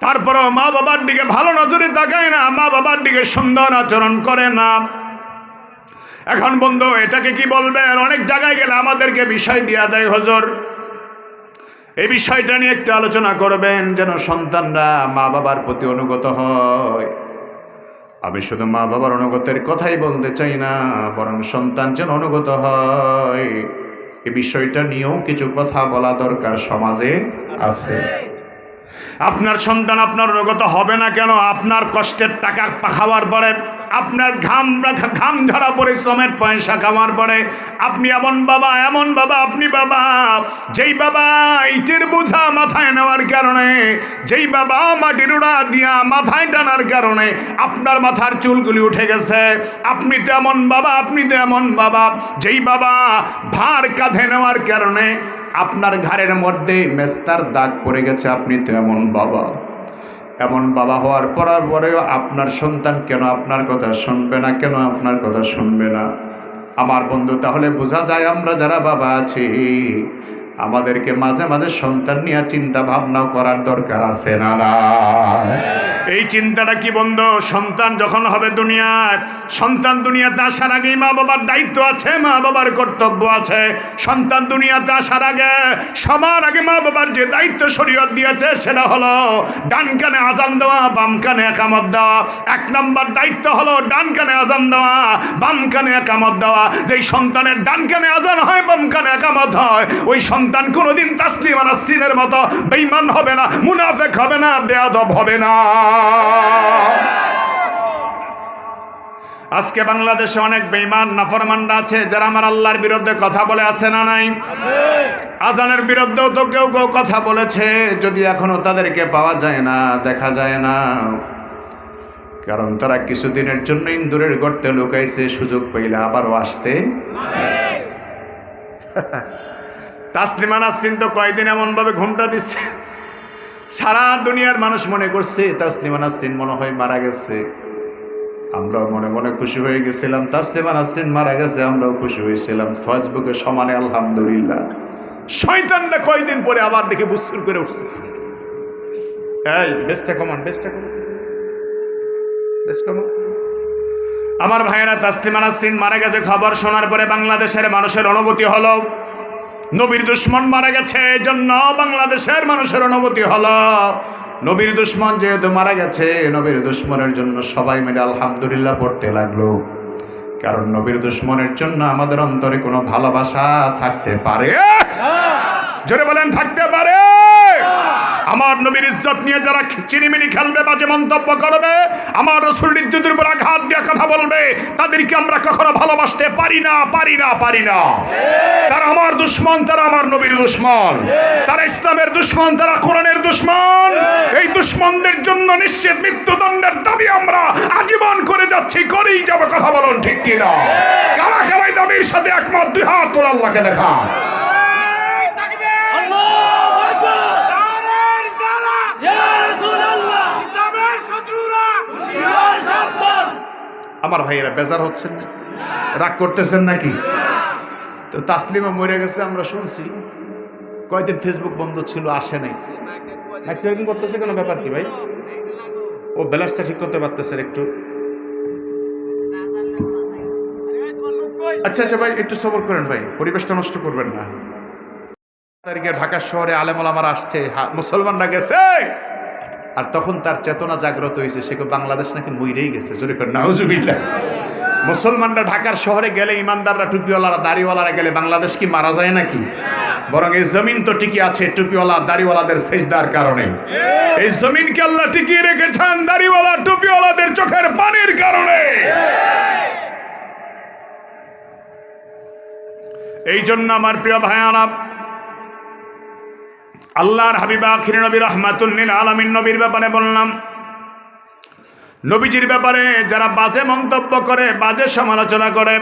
তারপরও মা বাবার দিকে ভালো নজরে তাকায় না, মা বাবার দিকে সুন্দর আচরণ করে না। এখন বন্ধু, এটাকে কি বলবেন? অনেক জায়গায় গেলে আমাদেরকে বিষয় দিয়া দেয়, হুজুর এই বিষয়টা নিয়ে একটু আলোচনা করবেন যেন সন্তানরা মা বাবার প্রতি অনুগত হয়। আমি শুধু মা বাবার অনুগতের কথাই বলতে চাই না, বরং সন্তান যেন অনুগত হয়, এই বিষয়টা নিয়েও কিছু কথা বলা দরকার সমাজে আছে। আপনার সন্তান আপনার অনুগত হবে না কেন? আপনার কষ্টের টাকা খাওয়ার পরে, আপনার ঘাম ঝরা পরিশ্রমের পয়সা খাওয়ার পরে আপনি এমন বাবা আপনি বাবা, যেই বাবা ইটের বোঝা মাথায় নেওয়ার কারণে, যেই বাবা মাটির উড়া দিয়া মাথায় টানার কারণে আপনার মাথার চুলগুলি উঠে গেছে। আপনি তো এমন বাবা, যেই বাবা ভার কাঁধে নেওয়ার কারণে আপনার ঘাড়ের মধ্যে মেস্তার দাগ পড়ে গেছে। আপনি তো এমন বাবা হওয়ার পরেও আপনার সন্তান কেন আপনার কথা শুনবে না? কেন আপনার কথা শুনবে না? আমার বন্ধু, তাহলে বোঝা যায় আমরা যারা বাবা আছি আমাদেরকে মাঝে মাঝে সন্তান নিয়ে চিন্তা ভাবনা করার দরকার আছে না? এই চিন্তাটা কি বন্ধু? সন্তান যখন হবে দুনিয়ায়, সন্তান দুনিয়াতে আসার আগেই মা বাবার দায়িত্ব আছে, মা বাবার কর্তব্য আছে। সন্তান দুনিয়াতে আসার আগে, সবার আগে মা বাবার যে দায়িত্ব শরীয়ত দিয়েছে সেটা হলো ডান কানে আজান দেওয়া, বাম কানে একামত দেওয়া। 1 নম্বর দায়িত্ব হলো ডান কানে আজান দেওয়া, বাম কানে একামত দেওয়া। যেই সন্তানের ডান কানে আজান হয়, বাম কানে একামত হয়, ওই সন্তান কোনোদিন তাসলিমা নাসরিনের মতো বেঈমান হবে না, মুনাফিক হবে না, বেয়াদব হবে না। আজকে বাংলাদেশে অনেক বেঈমান নাফরমানরা আছে যারা আমার আল্লাহর বিরুদ্ধে কথা বলে, আছে না নাই? আজানের বিরুদ্ধেও তো কেউ কথা বলেছে, যদি এখনো তাদেরকে পাওয়া যায় না, দেখা যায় না, কারণ তারা কিছুদিনের জন্য ইন্দুরের গর্তে লুকাইছে, সুযোগ পাইলে আবারও আসতে। তাসলিমা নাসরিন তো কয়দিন এমন ভাবে ঘুমটা দিচ্ছে, সারা দুনিয়ার মানুষ মনে করছে তাসলিমা নাসরিন মনে হয় মারা গেছে, আমরাও মনে মনে খুশি হয়ে গেছিলাম। তাসলিমা নাসরিন মারা গেছে, আমরাও খুশি হয়েছিলাম। ফেসবুকে সমানে আলহামদুলিল্লাহ। শয়তানটা কয়দিন পরে আবার দেখে বুসুর করে উঠছে, এই বেস্টটা কমান, বেস্টটা কমান, বেস্ট কমান। আমার ভাইয়েরা, তাসলিমা নাসরিন মারা গেছে খবর শোনার পরে বাংলাদেশের মানুষের অনুভূতি হলো নবীর দুশ্মন মারা গেছে, এই জন্য বাংলাদেশের মানুষের অনুভূতি হলো নবীর দুশ্মন যেহেতু মারা গেছে, নবীর দুশ্মনের জন্য সবাই মিলে আলহামদুলিল্লাহ পড়তে লাগলো। কারণ নবীর দুশ্মনের জন্য আমাদের অন্তরে কোনো ভালোবাসা থাকতে পারে? জোরে বলেন, থাকতে পারে? আমার নবীর ইজ্জত নিয়ে যারা চিনিমিনি খেলবে, বাজে মন্তব্য করবে, আমার রাসূলের ইজ্জতের উপর আঘাত দিয়ে কথা বলবে, তাদেরকে আমরা কখনো ভালোবাসতে পারি না, পারি না, পারি না। তারা আমার দুশ্মন, তারা আমার নবীর দুশ্মন, তারা ইসলামের দুশ্মন, তারা কোরআনের দুশ্মন। এই দুশ্মনদের জন্য নিশ্চিত মৃত্যুদণ্ডের দাবি আমরা আজীবন করে যাচ্ছি, করেই যাবে। কথা বলুন ঠিক কিনা? কারা কারা এই দাবির সাথে একমত? দুই হাত তোলা, আল্লাহকে দেখা। আমার ভাইয়েরা বেজার হচ্ছেন, রাগ করতেছেন নাকি? তো তাসলিমা মরে গেছে আমরা শুনছি, কয়দিন ফেসবুক বন্ধ ছিল, আসে নাই। একটু করতেছে কোনো ব্যাপার কি ভাই? ও ব্যালেন্সটা ঠিক করতে পারতেছে একটু। আচ্ছা আচ্ছা ভাই, একটু সবর করেন ভাই, পরিবেশটা নষ্ট করবেন না। তারিখে ঢাকা শহরে আলেম ওলামারা আসছে, মুসলমানরা গেছে, আর তখন তার চেতনা জাগ্রত হয়েছে, সে বাংলাদেশ নাকি মইরেই গেছে। জোরে করে নাউজুবিল্লাহ। মুসলমানরা ঢাকার শহরে গেলে, ইমানদাররা, টুপিওয়ালারা, দাড়িওয়ালারা গেলে বাংলাদেশ কি মারা যায় নাকি? বরং এই জমিন তো টিকে আছে টুপিওয়ালা দাড়িওয়ালাদের সেজদার কারণে। এই জমিনকে আল্লাহ টিকিয়ে রেখেছেন দাড়িওয়ালা টুপিওয়ালাদের চোখের পানির কারণে। এই জন্য আমার প্রিয় ভাইয়ারা, আল্লাহর হাবিব আখির নবী রাহমাতুল লিল আলামিন নবীর ব্যাপারে বললাম, নবীজির ব্যাপারে যারা বাজে মন্তব্য করে, বাজে সমালোচনা করে,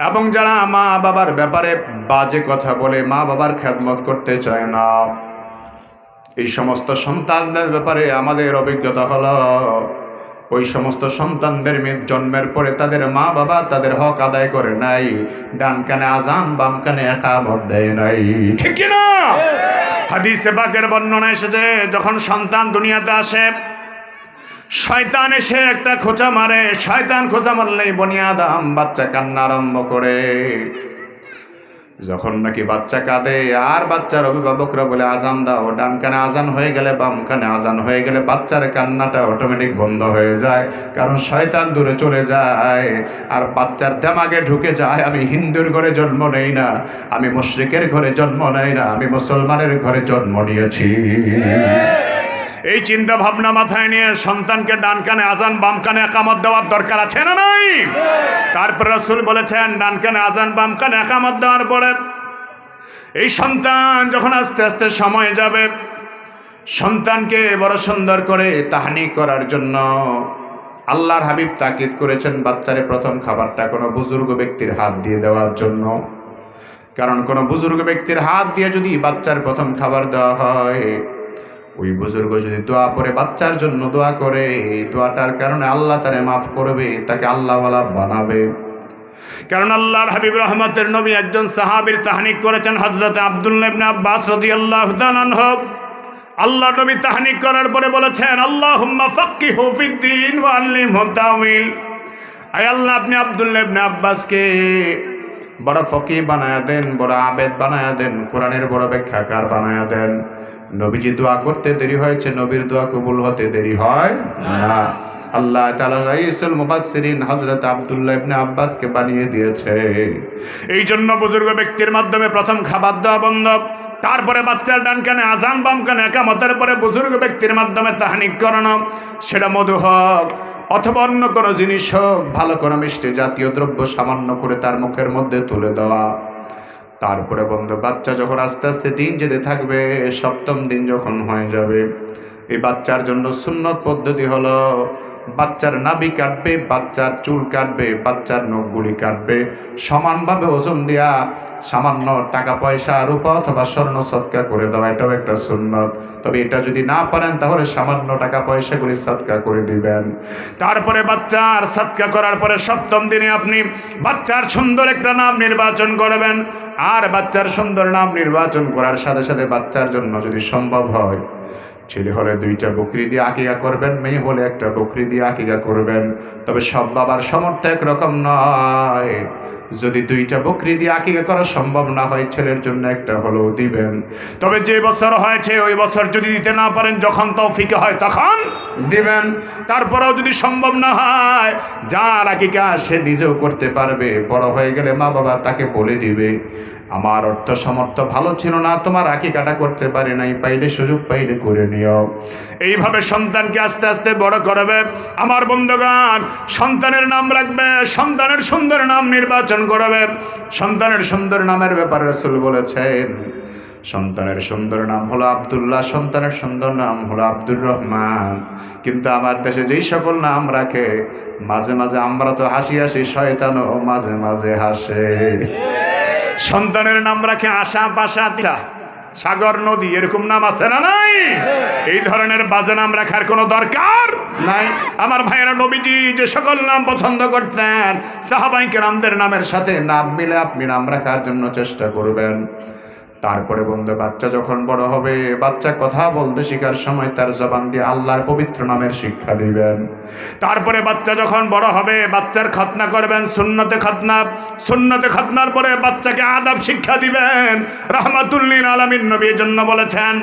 এবং যারা মা বাবার ব্যাপারে বাজে কথা বলে, মা বাবার খেদমত করতে চায় না, এই সমস্ত সন্তানদের ব্যাপারে আমাদের অভিজ্ঞতা হলো, ওই সমস্ত সন্তানদের জন্মের পরে তাদের মা বাবা তাদের হক আদায় করে নাই, ডান কানে আজান বাম কানে ইকামত দেয় নাই, ঠিক কি না? হাদিসে পাকের বর্ণনা এসেছে, যখন সন্তান দুনিয়াতে আসে, শয়তান এসে একটা খোঁচা মারে। শয়তান খোঁচা মারলেই বনি আদম বাচ্চা কান্না আরম্ভ করে। যখন নাকি বাচ্চা কাঁদে আর বাচ্চার অভিভাবকরা বলে আজান দাও, ডান কানে আজান হয়ে গেলে বাম কানে আজান হয়ে গেলে বাচ্চার কান্নাটা অটোমেটিক বন্ধ হয়ে যায়, কারণ শয়তান দূরে চলে যায় আর বাচ্চার দেমাগে ঢুকে যায়, আমি হিন্দুর ঘরে জন্ম নেই না, আমি মুশরিকের ঘরে জন্ম নেই না, আমি মুসলমানের ঘরে জন্ম নিয়েছি। এই চিন্তা ভাবনা মাথায় নিয়ে সন্তানকে ডান কানে আজান বাম কানে ইকামত দেওয়ার দরকার আছে না নাই? তারপর রাসূল বলেছেন, ডান কানে আজান বাম কানে ইকামত দেওয়ার পরে এই সন্তান যখন আস্তে আস্তে সময় যাবে, সন্তানকে বড় সুন্দর করে তাহনিক করার জন্য আল্লাহর হাবিব তাকিদ করেছেন বাচ্চারে প্রথম খাবারটা কোনো বুজুর্গ ব্যক্তির হাত দিয়ে দেওয়ার জন্য। কারণ কোনো বুজুর্গ ব্যক্তির হাত দিয়ে যদি বাচ্চার প্রথম খাবার দেওয়া হয়, ওই বুজুর্গ যদি দোয়া পড়ে বাচ্চার জন্য দোয়া করে, এই দোয়াটার কারণে আল্লাহ তারে মাফ করবে, তাকে আল্লাহওয়ালা বানাবে। কারণ আল্লাহর হাবিব রহমতের নবী একজন সাহাবীর তাহনিক করেছেন, হযরত আব্দুল্লাহ ইবনে আব্বাস রাদিয়াল্লাহু তাআলা আনহু। আল্লাহ নবী তাহনিক করার পরে বলেছেন, আল্লাহুম্মা ফাক্কিহু ফিদ্দীন ওয়া আল্লিমহু তাওয়িল। আয় আল্লাহ, আপনি আব্দুল্লাহ ইবনে আব্বাসকে বড় ফকিহ বানায়া দেন, বড় আবেদ বানায়া দেন, কোরআনের বড় ব্যাখ্যাকার বানায়া দেন। নবীজি দোয়া করতে দেরি হয়েছে, নবীর দোয়া কবুল হতে দেরি হয় না। আল্লাহ তাআলা রাইসুল মুফাসসিরিন হযরত আব্দুল্লাহ ইবনে আব্বাসকে বানিয়ে দিয়েছে। এই জন্য বুজুর্গ ব্যক্তির মাধ্যমে প্রথম খাবার দেওয়া বন্ধ, তারপরে বাচ্চার ডান কানে আজান বাম কানে ইকামতের পরে বুজুর্গ ব্যক্তির মাধ্যমে তাহনিক করানো, সেটা মধু হোক অথবা অন্য কোনো জিনিস হোক, ভালো কোনো মিষ্টি জাতীয় দ্রব্য সামান্য করে তার মুখের মধ্যে তুলে দেওয়া। তারপরে বন্ধু, বাচ্চা যখন আস্তে আস্তে দিন যেতে থাকবে, সপ্তম দিন যখন হয়ে যাবে, এই বাচ্চার জন্য সুন্নত পদ্ধতি হলো বাচ্চার নাভি কাটবে, বাচ্চার চুল কাটবে, বাচ্চার নখগুলি কাটবে, সমানভাবে ওজন দেয়া সামান্য টাকা পয়সা রূপা অথবা স্বর্ণ সদকা করে দেওয়া, এটাও একটা সুন্নত। তবে এটা যদি না পারেন তাহলে সামান্য টাকা পয়সাগুলি সদকা করে দিবেন। তারপরে বাচ্চার সদকা করার পরে 7ম দিনে আপনি বাচ্চার সুন্দর একটা নাম নির্বাচন করবেন। আর বাচ্চার সুন্দর নাম নির্বাচন করার সাথে সাথে বাচ্চার জন্য যদি সম্ভব হয়, ছেলে হলে 2টা বকরি দিয়ে আকিকা করবেন, মেয়ে হলে 1টা বকরি দিয়ে আকিকা করবেন। তবে সব বাবার সামর্থ্য একরকম নয়। যদি 2টা বকরি দিয়ে আকিকা করা সম্ভব না হয়, ছেলের জন্য 1টা হলেও দিবেন। তবে যে বছর হয়েছে ওই বছর যদি দিতে না পারেন, যখন তৌফিক হয় তখন দিবেন। তারপরেও যদি সম্ভব না হয়, যার আকিকা সে নিজেও করতে পারবে, বড় হয়ে গেলে মা বাবা তাকে বলে দিবে, আমার অর্থ সামর্থ্য ভালো ছিল না, তোমার আকিকাটা করতে পারি নাই, পাইলে সুযোগ পাইলে করে নিও। এইভাবে সন্তানকে আস্তে আস্তে বড় করবে। আমার বন্ধুগণ, সন্তানের নাম রাখবে, সন্তানের সুন্দর নাম নির্বাচন করবে। সন্তানের সুন্দর নামের ব্যাপারে রাসূল বলেছেন, সন্তানের সুন্দর নাম হলো আব্দুল্লাহ, সন্তানের সুন্দর নাম হলো আব্দুর রহমান। কিন্তু আমার দেশে যেই সকল নাম রাখে, মাঝে মাঝে আমরা তো হাসি হাসি, শয়তানও মাঝে মাঝে হাসে। সন্তানের নাম রাখে আশা, পাশা, সাগর, নদী, এরকম নাম আছে না নাই? এই ধরনের বাজে নাম রাখার কোনো দরকার নাই। আমার ভাইয়েরা, নবীজি যে সকল নাম পছন্দ করতেন, সাহাবায়ে কেরামদের নামের সাথে নাম মিলে আপনি নাম রাখার জন্য চেষ্টা করবেন। তারপরে বন্ধু, বাচ্চা যখন বড় হবে, বাচ্চা কথা বলতে শেখার সময় তার জবান দিয়ে আল্লাহর পবিত্র নামের শিক্ষা দিবেন। তারপরে বাচ্চা যখন বড় হবে, বাচ্চার খতনা করবেন, সুন্নতে খতনা। সুন্নতে খতনার পরে বাচ্চাকে আদব শিক্ষা দিবেন। রাহমাতুল লিল আলামিন নবী জন্য বলেছেন,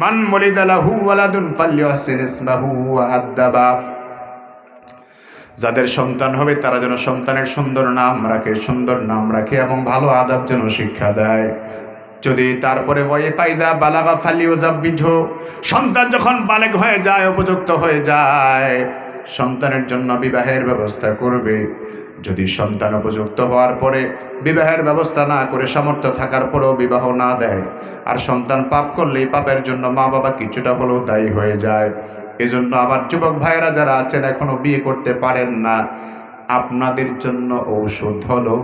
মান ওয়ালিদা লাহু ওয়ালাদুন ফালইউহসিন ইসমাহু ওয়া আদাবা। যাদের সন্তান হবে তারা যেন সন্তানের সুন্দর নাম রাখে, সুন্দর নাম রাখে এবং ভালো আদব যেন শিক্ষা দেয়। যদি তারপরে ওয়াইফাইদা বালাগা ফালিউযাব্বিহু, সন্তান যখন বালেগ হয়ে যায়, উপযুক্ত হয়ে যায়, সন্তানের জন্য বিবাহের ব্যবস্থা করবে। যদি সন্তান উপযুক্ত হওয়ার পরে বিবাহের ব্যবস্থা না করে, সামর্থ্য থাকার পরেও বিবাহ না দেয়, আর সন্তান পাপ করলেই পাপের জন্য মা বাবা কিছুটা হলেও দায়ী হয়ে যায়। এজন্য আমার যুবক ভাইয়েরা যারা আছেন এখনো বিয়ে করতে পারেন না, আপনাদের জন্য ঔষধ হলো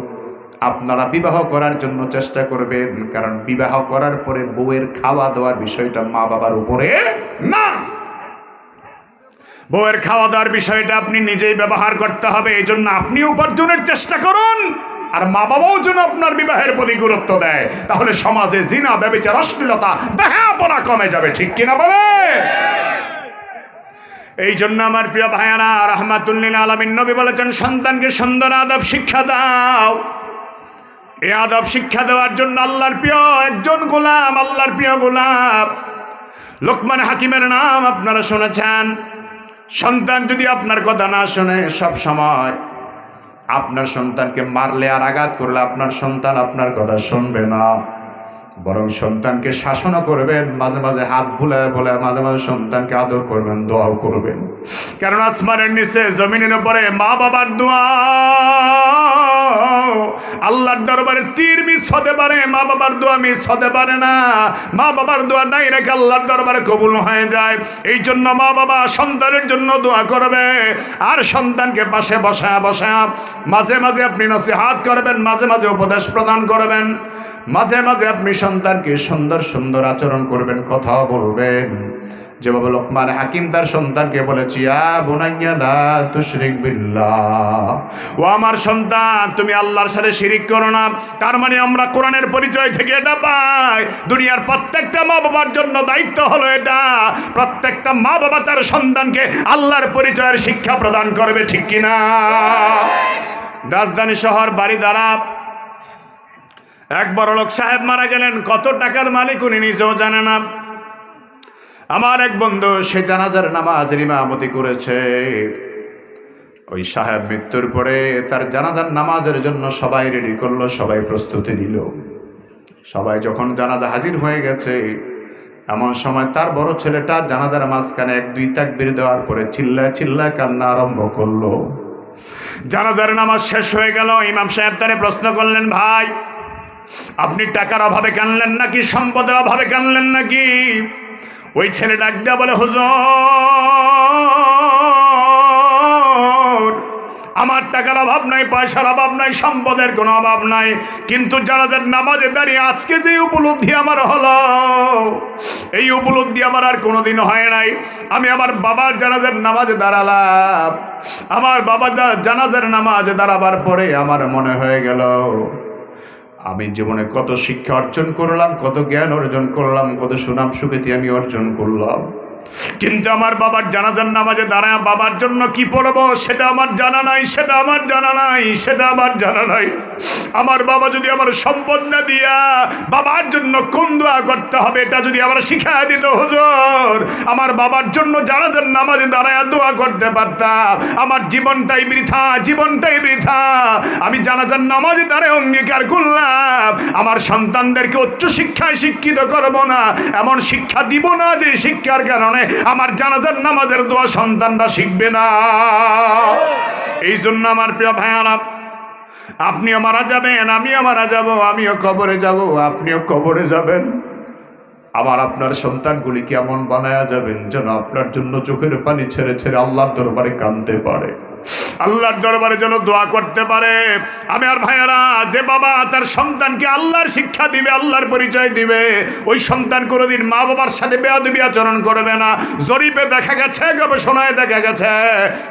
আপনারা বিবাহ করার জন্য চেষ্টা করবেন। কারণ বিবাহ করার পরে বউয়ের খাওয়া দাওয়ার বিষয়টা মা বাবার উপরে না, বউয়ের খাওয়া দাওয়ার বিষয়টা আপনি নিজেই ব্যবহার করতে হবে। এই জন্য আপনি উপার্জনের চেষ্টা করুন, আর মা বাবাও যেন আপনার বিবাহের প্রতি গুরুত্ব দেয়। তাহলে সমাজে জিনা, ব্যভিচার, অশ্লীলতা, বেহায়াপনা কমে যাবে। ঠিক কিনা বলে? এই জন্য আমার প্রিয় ভাইয়ারা, রাহমাতুল লিল আলামিন নবী বলেছেন, সন্তানকে সুন্দর আদব শিক্ষা দাও। এই আদব শিক্ষা দেওয়ার জন্য আল্লাহর প্রিয় একজন গোলাম, আল্লাহর প্রিয় গোলাম লোকমান হাকিমের নাম আপনারা শুনেছেন। সন্তান যদি আপনার কথা না শোনে, সব সময় আপনার সন্তানকে মারলে আর আঘাত করলে আপনার সন্তান আপনার কথা শুনবে না, বরং সন্তানকে শাসনও করবেন, মাঝে মাঝে হাত ভুলায় ভুলায় মাঝে মাঝে সন্তানকে আদর করবেন, দোয়াও করবেন। কারণ আসমানের নিচে জমিনের উপরে মা বাবার দোয়া আল্লাহর দরবারে তীর মিস হতে পারে, মা বাবার দোয়া মিস হতে পারে না। মা বাবার দোয়া নাই রেখে আল্লাহর দরবারে কবুল হয়ে যায়। এই জন্য মা বাবা সন্তানের জন্য দোয়া করবে, আর সন্তানকে পাশে বসায়া বসায়া মাঝে মাঝে আপনি নসিহত করবেন, মাঝে মাঝে উপদেশ প্রদান করবেন, মাঝে মাঝে আপনি সন্তানকে সুন্দর সুন্দর আচরণ করবেন, কথা বলবেন। যেভাবে লোকমান হাকিম তার সন্তানকে বলেছি, ইয়া বুনাইয়া লা তুশরিক বিল্লাহ, ও আমার সন্তান তুমি আল্লাহর সাথে শিরিক করো না। তার মানে আমরা কোরআনের পরিচয় থেকে এটা পাই, দুনিয়ার প্রত্যেকটা মা বাবার জন্য দায়িত্ব হলো এটা, প্রত্যেকটা মা বাবা তার সন্তানকে আল্লাহর পরিচয়ের শিক্ষা প্রদান করবে। ঠিক কিনা? রাজধানী শহর বাড়িধারা এক বড় লোক সাহেব মারা গেলেন, কত টাকার মালিক উনি নিজেও জানে না। আমার এক বন্ধু সে জানাজার নামাজের ইমামতি করেছে। ওই সাহেব মৃত্যুর পরে তার জানাজার নামাজের জন্য সবাই রেডি করলো, সবাই প্রস্তুতি নিল। সবাই যখন জানাজা হাজির হয়ে গেছে, এমন সময় তার বড় ছেলেটা জানাজার মাঝখানে 1-2 তাকবীর দেওয়ার পরে চিল্লায় চিল্লায় কান্না আরম্ভ করলো। জানাজার নামাজ শেষ হয়ে গেল। ইমাম সাহেব তারে প্রশ্ন করলেন, ভাই আপনি টাকার অভাবে কানলেন নাকি সম্পদের অভাবে কানলেন নাকি? ওই ছেলে ডাক দিয়া বলে, হুজুর আমার টাকার অভাব নাই, পয়সার অভাব নাই, সম্পদের কোনো অভাব নাই, কিন্তু জানাজার নামাজে দাঁড়িয়ে আজকে যে উপলব্ধি আমার হলো, এই উপলব্ধি আমার আর কোনোদিন হয় নাই। আমি আমার বাবার জানাজার নামাজে দাঁড়ালাম, আমার বাবা জানাজার নামাজে দাঁড়াবার পরে আমার মনে হয়ে গেল আমি জীবনে কত শিক্ষা অর্জন করলাম, কত জ্ঞান অর্জন করলাম, কত সুনাম সুখ্যাতি আমি অর্জন করলাম, কিন্তু আমার বাবার জানাজার নামাজে দাঁড়ায় বাবার জন্য কি পড়বো সেটা আমার জানা নাই, সেটা আমার জানা নাই, সেটা আমার জানা নাই। আমার বাবা যদি আমার সম্পদ না দিয়া বাবার জন্য কোন দোয়া করতে হবে এটা যদি আমার শিখায় দিত হুজুর, আমার বাবার জন্য জানাজার নামাজে দাঁড়ায় দোয়া করতে পারতাম। আমার জীবনটাই বৃথা, জীবনটাই বৃথা। আমি জানাজার নামাজে দাঁড়ায় অঙ্গীকার করলাম আমার সন্তানদেরকে উচ্চ শিক্ষায় শিক্ষিত করব না, এমন শিক্ষা দিব না যে শিক্ষার কারণে আমার জানাজার নামাজের দোয়া সন্তানরা শিখবে না। এই জন্য আমার প্রিয় ভাইয়ারা, আপনিও মারা যাবেন, আমিও মারা যাব, আমিও কবরে যাব, আপনিও কবরে যাবেন। আবার আপনার সন্তানগুলি কেমন বানায়া যাবেন যেন আপনার জন্য চোখের পানি ছেড়ে ছেড়ে আল্লাহর দরবারে কাঁদতে পারে, আল্লাহর দরবারে যেন দোয়া করতে পারে। আমি আর ভাইয়েরা, যে বাবা তার সন্তানকে আল্লাহর শিক্ষা দিবে, আল্লাহর পরিচয় দিবে, ওই সন্তান কোনোদিন মা বাবার সাথে বেয়াদবি আচরণ করবে না। জরিপে দেখা গেছে, গবেষণায় দেখা গেছে,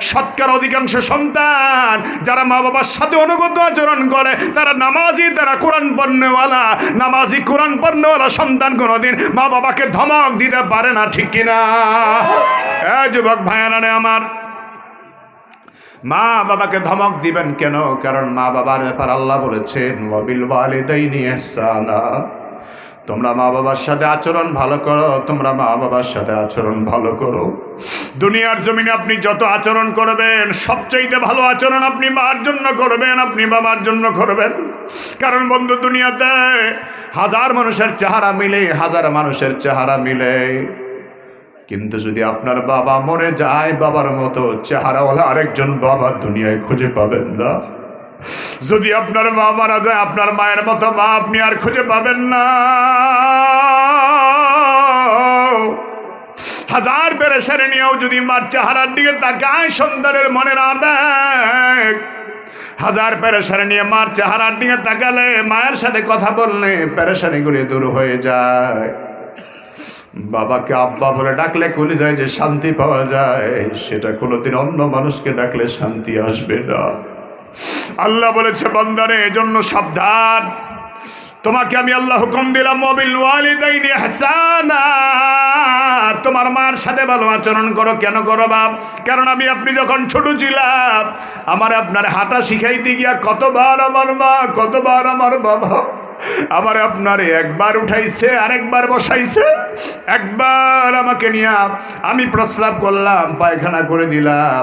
শতকরা অধিকাংশ সন্তান যারা মা বাবার সাথে অনুগত আচরণ করে তারা নামাজি, তারা কোরআন পড়নেওয়ালা। নামাজি কোরআন পড়নেওয়ালা সন্তান কোনোদিন মা বাবাকে ধমক দিতে পারে না, ঠিক কিনা? যুবক ভাইয়েরা আমার, মা বাবাকে ধমক দিবেন কেন? কারণ মা বাবার ব্যাপার আল্লাহ বলেছেন ওয়াবিল ওয়ালিদাইনি ইহসানা, তোমরা মা বাবার সাথে আচরণ ভালো করো, তোমরা মা বাবার সাথে আচরণ ভালো করো। দুনিয়ার জমিনে আপনি যত আচরণ করবেন সবচাইতে ভালো আচরণ আপনি মার জন্য করবেন, আপনি বাবার জন্য করবেন। কারণ বন্ধু, দুনিয়াতে হাজার মানুষের চেহারা মিলে, হাজার মানুষের চেহারা মিলে, কিন্তু যদি আপনার বাবা মরে যায়, বাবার মতো চেহারাওয়ালা আরেকজন বাবা দুনিয়ায় খুঁজে পাবেন না। যদি আপনার মা মারা যায়, আপনার মায়ের মতো মা আপনি আর খুঁজে পাবেন না। হাজার পেরেশানি নিয়েও যদি মার চেহারার দিকে তাকায়, সন্তানের মনের আবেগ, হাজার পেরেশানি নিয়ে মার চেহারার দিকে তাকালে, মায়ের সাথে কথা বললে পেরেশানিগুলি দূর হয়ে যায়। বাবাকে আব্বা বলে ডাকলে কলিজায় যে শান্তি পাওয়া যায়, সেটা কোনোদিন অন্য মানুষকে ডাকলে শান্তি আসবে না। আল্লাহ বলেছে বান্দারে, এজন্য সাবধান, তোমাকে আমি আল্লাহ হুকুম দিলাম ওয়াবিল ওয়ালিদাইনি ইহসানা, তোমার মার সাথে ভালো আচরণ করো। কেন করো বাপ? কারণ আপনি যখন ছোট ছিলাম, আমার আপনার হাঁটা শিখাইতে গিয়া কতবার আমার মা, কতবার আমার বাবা আমার আপনারে একবার উঠাইছে, আরেকবার বসাইছে। একবার আমাকে নিয়ে আমি প্রস্রাব করলাম, পায়খানা করে দিলাম,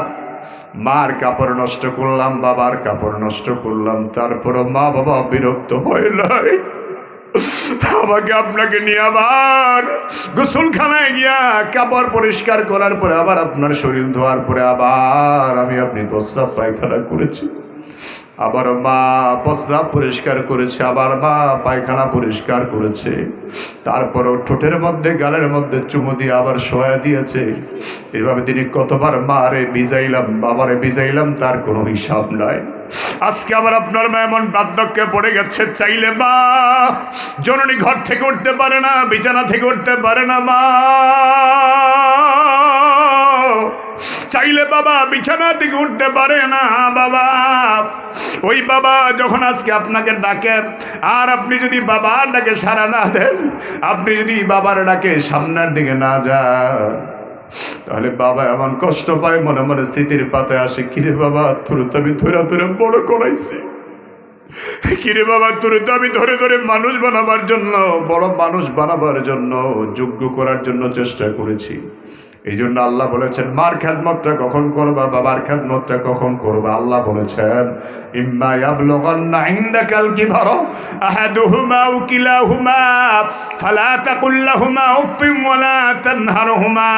মার কাপড় নষ্ট করলাম, বাবার কাপড় নষ্ট করলাম, তারপরও মা বাবা বিরক্ত হয় নাই। আমাকে আপনাকে নিয়ে আবার গোসলখানায় গিয়া কাপড় পরিষ্কার করার পরে, আবার আপনার শরীর ধোয়ার পরে আবার আপনি প্রস্রাব পায়খানা করেছি, আবার মা প্রস্রাব পরিষ্কার করেছে, আবার মা পায়খানা পরিষ্কার করেছে, তারপরও ঠোঁটের মধ্যে, গালের মধ্যে চুমু দিয়ে আবার শোয়া দিয়েছে। এভাবে তিনি কতবার মারে ভিজাইলাম, বাবারে ভিজাইলাম, তার কোনো হিসাব নাই। আজকে আবার আপনার মা এমন বার্ধক্যে পড়ে গেছে, চাইলে মা জননী ঘর থেকে উঠতে পারে না, বিছানা থেকে উঠতে পারে না, মা চাইলে বাবা বিছানা থেকে উঠতে পারে না। বাবা, ওই বাবা যখন আজকে আপনাকে ডাকে, আর আপনি যদি বাবার ডাকে সাড়া না দেন, আপনি যদি বাবার ডাকে সামনের দিকে না যান, তাহলে বাবা এমন কষ্ট পায়, মনে মনে স্মৃতির পাতায় আসে, কিরে বাবা তোর তো আমি ধরে ধরে বড় করাইছি, কিরে বাবা তোর তো আমি ধরে ধরে মানুষ বানাবার জন্য, বড় মানুষ বানাবার জন্য, যোগ্য করার জন্য চেষ্টা করেছি। এই জন্য আল্লাহ বলেছেন মার খেদমতটা কখন করবা, বাবার খেদমতটা কখন করবা। আল্লাহ বলেছেন ইম্মা ইয়াবলুগান্না ইনদাকাল কিবারা আহাদুহুমা আও কিলাহুমা ফালা তাকুল লাহুমা উফফিন ওয়ালা তানহারহুমা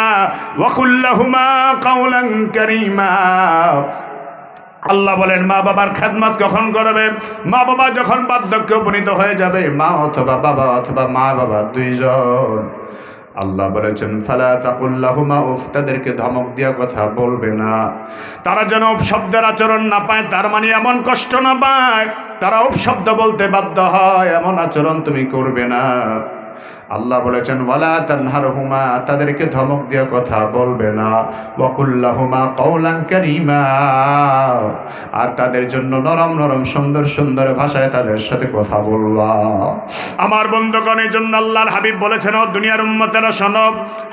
ওয়া কুল লাহুমা কাওলান কারীমা। আল্লাহ বলেন মা বাবার খেদমত কখন করবে? মা বাবা যখন বার্ধক্যে উপনীত হয়ে যাবে, মা অথবা বাবা অথবা মা বাবা দুইজন, আল্লাহ বলেছেন ফালা তাকুল লাহুমা উফ, তাদেরকে ধমক দিয়া কথা বলবে না, তারা যেন শব্দের আচরণ না পায়, তার মানে এমন কষ্ট না পায় তারা শব্দ বলতে বাধ্য হয়, এমন আচরণ তুমি করবে না। আল্লাহ বলেছেন ওয়ালা তানহারহুমা, তাদেরকে ধমক দিয়ে কথা বলবে না, ওয়াকুল লাহুমা কওলান কারীমা, আর তাদের জন্য নরম নরম সুন্দর সুন্দর ভাষায় তাদের সাথে কথা বলবা। আমার বন্ধুগণের জন্য আল্লাহর হাবিব বলেছেন, ও দুনিয়ার উম্মতেরা শোনো,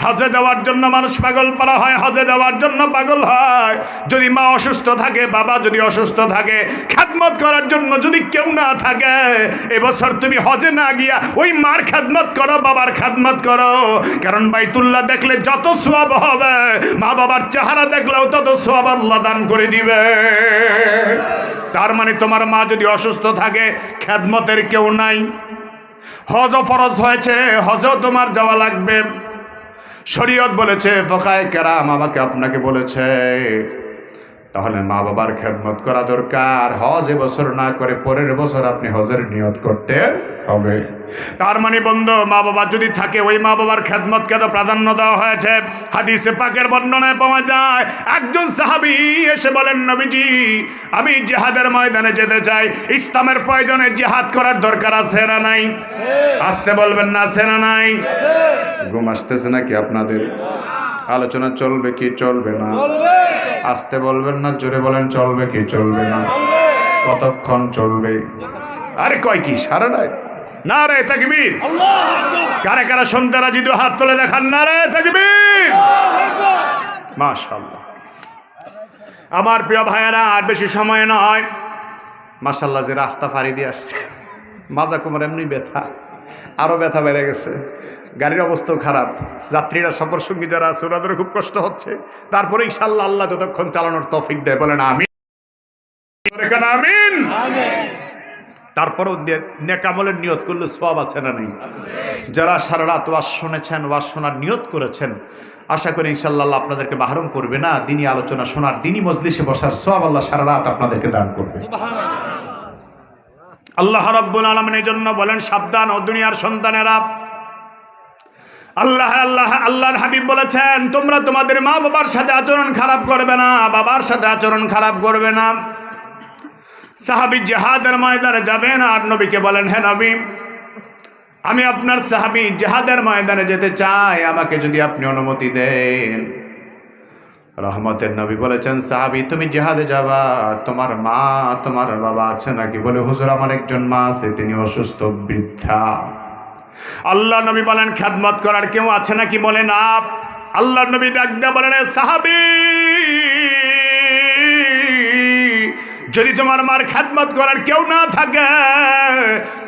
হজে যাওয়ার জন্য মানুষ পাগল পারা হয়, হজে যাওয়ার জন্য পাগল হয়। যদি মা অসুস্থ থাকে, বাবা যদি অসুস্থ থাকে, খেদমত করার জন্য যদি কেউ না থাকে, এবছর তুমি হজে না গিয়া ওই মার খেদমত করো, বাবার খেদমত করো, কারণ বাইতুল্লাহ দেখলে যত সওয়াব হবে, মা বাবার চেহারা দেখলেও তত সওয়াব আল্লাহ দান করে দিবে। তার মানে তোমার মা যদি অসুস্থ থাকে, খেদমতের কেউ নাই, হজ ফরজ হয়েছে, হজও তোমার যাওয়া লাগবে। শরীয়ত বলেছে, ফকায়ে কেরাম আমাকে আপনাকে বলেছে, তাহলে মা বাবার খেদমত করা দরকার। হজ এবছর না করে পরের বছর আপনি হজের নিয়ত করতে হবে। তার মানে বন্ধু, মা বাবা যদি থাকে, ওই মা বাবার খেদমতকে তো প্রাধান্য দেওয়া হয়েছে। হাদিসে পাকের বর্ণনায় পাওয়া যায়, একজন সাহাবী এসে বলেন, নবীজি আমি জিহাদের ময়দানে যেতে চাই, ইসলামের প্রয়োজনে জিহাদ করার দরকার আছে না নাই? আসতে বলবেন না, আছে না নাই? ঘুম আসতেছে নাকি আপনাদের? আলোচনা চলবে কি চলবে না? আসতে বলবেন না, জোরে বলেন চলবে কি চলবে না? কতক্ষণ চলবে? আরে কয় কি সারা রাত? নারে তাকবীর! কারা কারা শুনতে রাজি? দু হাত তুলে দেখান, নারে তাকবীর! মাশাআল্লাহ। আমার প্রিয় ভাইয়েরা, আর বেশি সময় নয়। মাশাআল্লাহ, যে রাস্তা ফাড়ি দিয়ে আসছে, মাজা কোমর এমনি ব্যথা, আরো ব্যথা বেড়ে গেছে, গাড়ির অবস্থাও খারাপ, যাত্রীরা সফর সঙ্গী যারা আছে ওনাদেরও খুব কষ্ট হচ্ছে। তারপরে ইনশাআল্লাহ আল্লাহ যতক্ষণ চালানোর তৌফিক দেয়, বলেন আমিন। আমিন। তারপরও নেকামলের নিয়ত করলে সওয়াব আছে না নেই? যারা সারা রাত ওয়াজ শুনেছেন, ওয়াজ শোনার নিয়ত করেছেন, আশা করি ইনশাআল্লাহ আল্লাহ আপনাদেরকে বাহরম করবে না, দিনী আলোচনা শোনার, দিনী মজলিসে বসার সওয়াব আল্লাহ সারা রাত আপনাদেরকে দান করবে। আল্লাহ রাব্বুল আলামিনের জন্য বলেন, সাবধান ও দুনিয়ার সন্তানেরা, আল্লাহর হাবিব বলেছেন, তোমরা তোমাদের মা বাবার সাথে আচরণ খারাপ করবে না, বাবার সাথে আচরণ খারাপ করবে না। সাহাবী জিহাদের ময়দানে যাবেন, আর নবীকে বলেন, হে নবী, আমি আপনার সাহাবী, জিহাদের ময়দানে যেতে চাই, আমাকে যদি আপনি অনুমতি দেন। রহমতের নবী বলেছেন, সাহাবী তুমি জিহাদে যাবা, তোমার মা তোমার বাবা আছে নাকি? বলে, হুজুর আমার একজন মা আছে, তিনি অসুস্থ, বৃদ্ধা। আল্লাহ নবী বলেন, খেদমত করার কেউ আছে নাকি? বলে না। আল্লাহ নবী ডাক দিয়ে বলেন, সাহাবী যদি তোমার মার খেদমত করার কেউ না থাকে,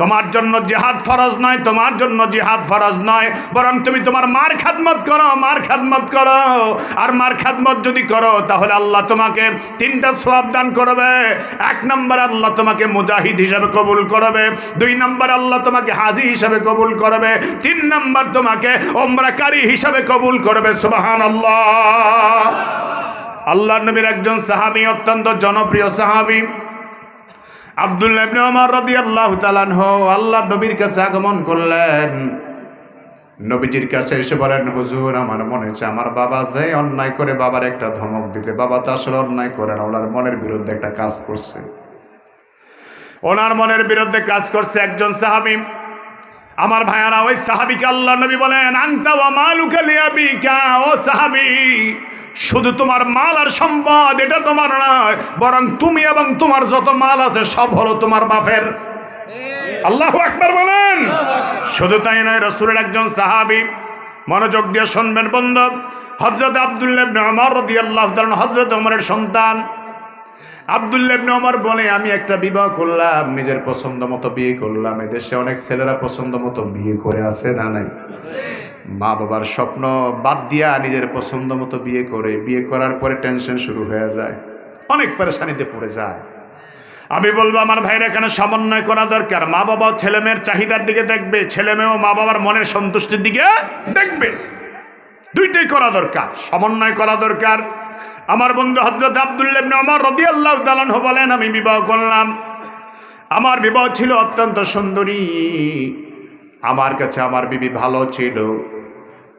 তোমার জন্য জিহাদ ফরজ নয়, তোমার জন্য জিহাদ ফরজ নয়, বরং তুমি তোমার মার খেদমত করো, মার খেদমত করো। আর মার খেদমত যদি করো, তাহলে আল্লাহ তোমাকে 3টা সওয়াব দান করবে। 1 নম্বর, আল্লাহ তোমাকে মুজাহিদ হিসেবে কবুল করবে। 2 নম্বর, আল্লাহ তোমাকে হাজী হিসেবে কবুল করবে। 3 নম্বর, তোমাকে উমরাকারী হিসেবে কবুল করবে। সুবহানাল্লাহ। আল্লাহর নবীর একজন সাহাবী, অত্যন্ত জনপ্রিয় সাহাবী, আব্দুল্লাহ ইবনে ওমর রাদিয়াল্লাহু তাআলা আনহু, আল্লাহর নবীর কাছে আগমন করলেন। নবীজির কাছে এসে বলেন, হুজুর আমার মনে হচ্ছে আমার বাবা যে অন্যায় করে, বাবার একটা ধমক দিতে। বাবা তো আসলে অন্যায় করে না, ওনার মনের বিরুদ্ধে একটা কাজ করছে, ওনার মনের বিরুদ্ধে কাজ করছে একজন সাহাবী। আমার ভাইয়ারা, ওই সাহাবীকে আল্লাহর নবী বলেন, আনতা ওয়া মালুকা লিআবিকা, ও সাহাবী, শুধু তোমার মাল আর সম্পদ এটা তোমার নয়, বরং তুমি এবং তোমার যত মাল আছে সব হলো তোমার বাপের। আল্লাহু আকবার বলেন। শুধু তাই নয়, রাসূলের একজন সাহাবী, মনোযোগ দিয়ে শুনবেন বন্ধু, হযরত আব্দুল্লাহ ইবনে ওমর রাদিয়াল্লাহু তাআলা, হযরত ওমরের সন্তান আব্দুল্লাহ ইবনে ওমর বলে, আমি একটা বিবাহ করলাম, নিজের পছন্দ মতো বিয়ে করলাম। এদেশে অনেক ছেলেরা পছন্দ মতো বিয়ে করে, আছে না নাই? মা বাবার স্বপ্ন বাদ দিয়া নিজের পছন্দ মতো বিয়ে করে, বিয়ে করার পরে টেনশন শুরু হয়ে যায়, অনেক পেরেশানিতে পড়ে যায়। আমি বলবো আমার ভাইরা, এখানে সমন্বয় করা দরকার। মা বাবা ছেলে মেয়ের চাহিদার দিকে দেখবে, ছেলে মেয়েও মা বাবার মনের সন্তুষ্টির দিকে দেখবে, দুইটাই করা দরকার, সমন্বয় করা দরকার। আমার বন্ধু হযরত আব্দুল্লাহ ইবনে ওমর রাদিয়াল্লাহু তাআলা আনহু বলেন, আমি বিবাহ করলাম, আমার বিবাহ ছিল অত্যন্ত সুন্দরী, আমার কাছে আমার বিবি ভালো ছিল।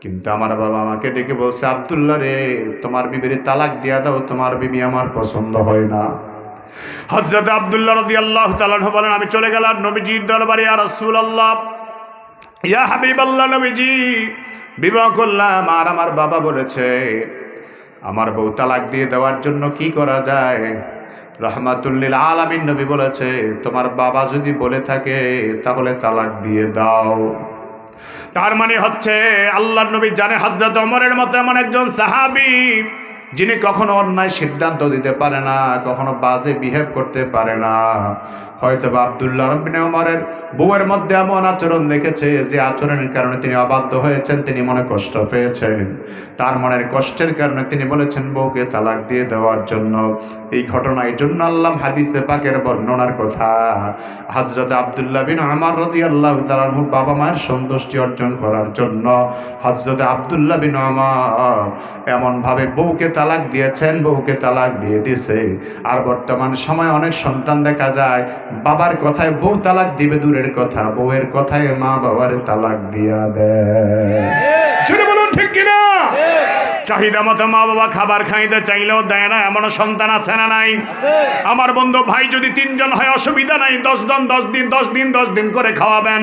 কিন্তু আমার বাবা আমাকে ডেকে বলছে, আব্দুল্লাহ রে, তোমার বিবির তালাক দিয়া দাও, তোমার বিবি আমার পছন্দ হয় না। হযরত আব্দুল্লাহ রাদিয়াল্লাহু তাআলা আনহু বলেন, আমি চলে গেলাম নবীজির দরবারে, ইয়া রাসূলুল্লাহ, ইয়া হাবিবাল্লাহ, নবীজি বিবাহ করলাম, আর আমার বাবা বলেছে আমার বউ তালাক দিয়ে দেওয়ার জন্য কি করা যায়? রাহমাতুল লিল আলামিন নবী বলেছে, তোমার বাবা যদি বলে থাকে তাহলে তালাক দিয়ে দাও। তার মানে হচ্ছে আল্লাহর নবী জানে হযরত ওমরের মতো এমন একজন সাহাবী যিনি কখনো অন্যায় সিদ্ধান্ত দিতে পারে না, কখনো বাজে বিহেভ করতে পারে না। হয়তো বা আব্দুল্লাহ ইবনে ওমরের বউয়ের মধ্যে এমন আচরণ দেখেছে যে আচরণের কারণে তিনি অবাধ্য হয়েছেন, তিনি মনে কষ্ট পেয়েছেন। তার মনের কষ্টের কারণে তিনি বলেছেন বউকে তালাক দিয়ে দেওয়ার জন্য। এই ঘটনা এই জন্য আল্লাহ হাদিসে পাকের বর্ণনার কথা, হযরত আব্দুল্লাহ বিন ওমর রাদিয়াল্লাহু তাআলা আনহু বাবা মায়ের সন্তুষ্টি অর্জন করার জন্য হযরত আব্দুল্লাহ বিন ওমর এমনভাবে বউকে তালাক দিয়েছেন, বউকে তালাক দিয়ে দিছে। আর বর্তমান সময় অনেক সন্তান দেখা যায় বাবার কথায় বউ তালাক দিবে দূরের কথা, বউয়ের কথায় মা বাবার তালাক দিয়া দেয়। জোরে বলুন ঠিক কিনা? চাহিদা মতো মা বাবা খাবার খাইতে চাইলেও দেয় না, এমন সন্তান আছে না নাই? আমার বন্ধু ভাই যদি 3 জন হয় অসুবিধা নাই, 10 দিন করে খাওয়াবেন।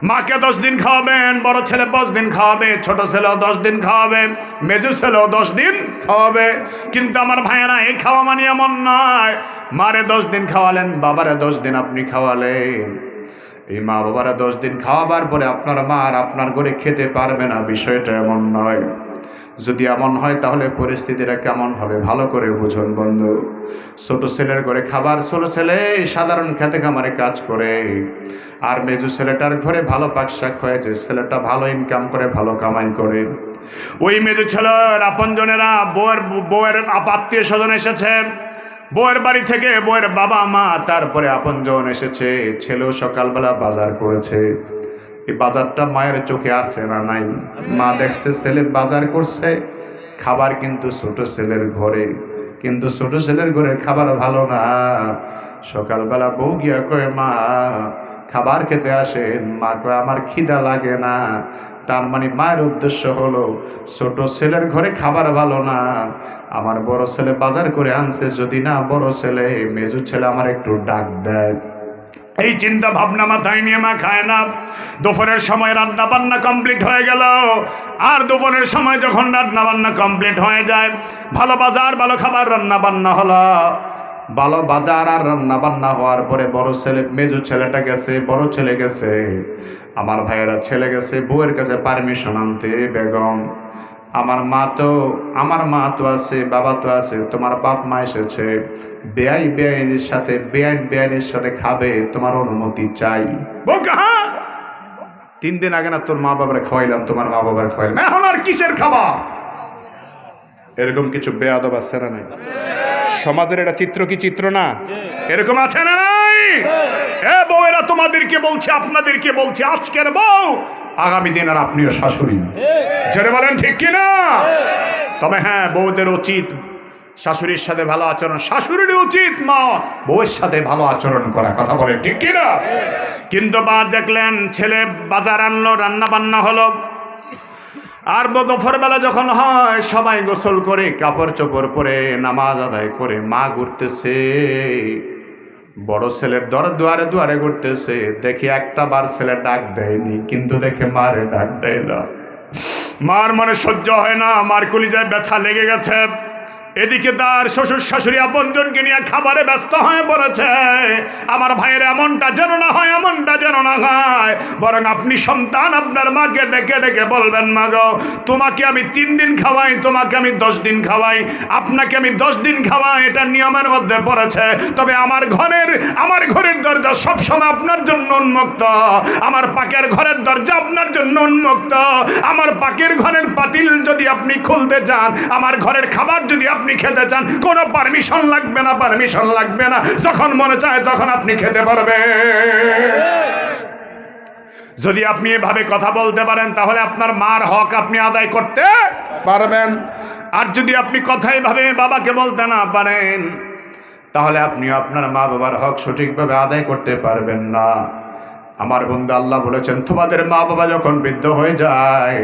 মাকে 10 দিন খাওয়াবেন, বড় ছেলে 5 দিন খাওয়াবে, ছোট ছেলেও 10 দিন খাওয়াবে, মেজো ছেলেও 10 দিন খাওয়াবে। কিন্তু আমার ভাইয়েরা, এই খাওয়া মানে এমন নয় মারে 10 দিন খাওয়ালেন, বাবারে 10 দিন আপনি খাওয়ালেন। এই মা বাবারা 10 দিন খাওয়াবার পরে আপনার মা আর আপনার ঘরে খেতে পারবে না, বিষয়টা এমন নয়। যদি এমন হয় তাহলে পরিস্থিতিটা কেমন হবে ভালো করে বুঝুন বন্ধু। ছোট ছেলের ঘরে খাবার, ছোট ছেলে সাধারণ খেতে খামারে কাজ করে, আর মেজু ছেলেটার ঘরে ভালো পাকশাক হয়েছে, ছেলেটা ভালো ইনকাম করে, ভালো কামাই করে। ওই মেজু ছেলের আপনজনেরা বউয়ের আত্মীয় স্বজন এসেছে, বউয়ের বাড়ি থেকে বউয়ের বাবা মা, তারপরে আপনজন এসেছে, ছেলেও সকালবেলা বাজার করেছে। এই বাজারটা মায়ের চোখে আসে না নাই? মা দেখছে ছেলে বাজার করছে, খাবার কিন্তু ছোট ছেলের ঘরে, কিন্তু ছোট ছেলের ঘরে খাবার ভালো না। সকালবেলা বউ গিয়া কয়, মা খাবার খেতে আসেন। মা কয়, আমার খিদা লাগে না। তার মানে মায়ের উদ্দেশ্য হলো ছোট ছেলের ঘরে খাবার ভালো না, আমার বড় ছেলে বাজার করে আনছে, যদি না বড় ছেলে মেজু ছেলে আমার একটু ডাক দেয়। এই চিন্তা ভাবনা মাথায় নিয়ে মা খায় না। দুপুরের সময় রান্না বান্না কমপ্লিট হয়ে গেল, আর দুপুরের সময় যখন রান্না বান্না কমপ্লিট হয়ে যায়, ভালো বাজার ভালো খাবার রান্না বান্না হলো। ভালো বাজার আর রান্না বান্না হওয়ার পরে বড় ছেলে মেজু ছেলেটা গেছে, বড় ছেলে গেছে, আমার ভাইয়েরা ছেলে গেছে বউয়ের কাছে পারমিশন আনতে। বেগম, আমার মা তো আছে, বাবা তো আছে, তোমার বাপ মা এসেছে, বেআইনের সাথে খাবে, তোমার অনুমতি চাই। 3 দিন আগে না তোর মা বাবার খাওয়াইলাম, তোমার মা বাবার খাওয়াইলাম, এখন আর কিসের খাবা? এরকম কিছু বেয়াদব আছে না নাই? সমাজের এটা চিত্র কি চিত্র না? এরকম আছে না নাই? এ বউয়েরা, তোমাদেরকে বলছে, আপনাদেরকে বলছে, আজকের বউ আগামী দিন আর আপনিও শাশুড়ি। জোরে বলেন ঠিক কিনা? তবে হ্যাঁ, বউদের উচিত শাশুড়ির সাথে ভালো আচরণ, শাশুড়ির উচিত মা বউয়ের সাথে ভালো আচরণ করা। কথা বলে ঠিক কিনা? কিন্তু মা দেখলেন ছেলে বাজার আনলো, রান্না বান্না হলো, আর দুপুরবেলা যখন হয় সবাই গোসল করে কাপড় চোপড় পরে নামাজ আদায় করে মা ঘুরতেছে, বড় ছেলের দুয়ারে দুয়ারে ঘুরতেছে। দেখি একটা বার ছেলে ডাক দেয়নি, কিন্তু দেখে মারে ডাক দেয় না। মার মনে সহ্য হয় না, মার কলিজায় ব্যথা লেগে গেছে। এদিকে তার শ্বশুর শাশুড়ি আপনজনকে নিয়ে খাবারে ব্যস্ত হয়ে পড়েছে। আমার ভাইয়ের এমনটা যেন না হয়, এমনটা যেন না হয়, বরং আপনি সন্তান আপনার মাকে ডেকে ডেকে বলবেন, মা গো, তোমাকে আমি 3 দিন খাওয়াই, তোমাকে আমি 10 দিন খাওয়াই, আপনাকে আমি 10 দিন খাওয়াই, এটা নিয়মের মধ্যে পড়েছে। তবে আমার ঘরের দরজা সবসময় আপনার জন্য উন্মুক্ত, আমার পাকের ঘরের দরজা আপনার জন্য উন্মুক্ত। আমার পাকের ঘরের পাতিল যদি আপনি খুলতে চান, আমার ঘরের খাবার যদি আপনি খেতে চান, কোনো পারমিশন লাগবে না, পারমিশন লাগবে না। যখন মনে চায় তখন আপনি খেতে পারবেন। যদি আপনি এভাবে কথা বলতে পারেন তাহলে আপনার মার হক আপনি আদায় করতে পারবেন। আর যদি আপনি কথা এভাবে বাবাকে বলতে না পারেন তাহলে আপনি আপনার মা বাবার হক সঠিকভাবে আদায় করতে পারবেন না। আমার বন্ধু আল্লাহ বলেছেন তোমাদের মা বাবা যখন বৃদ্ধ হয়ে যায়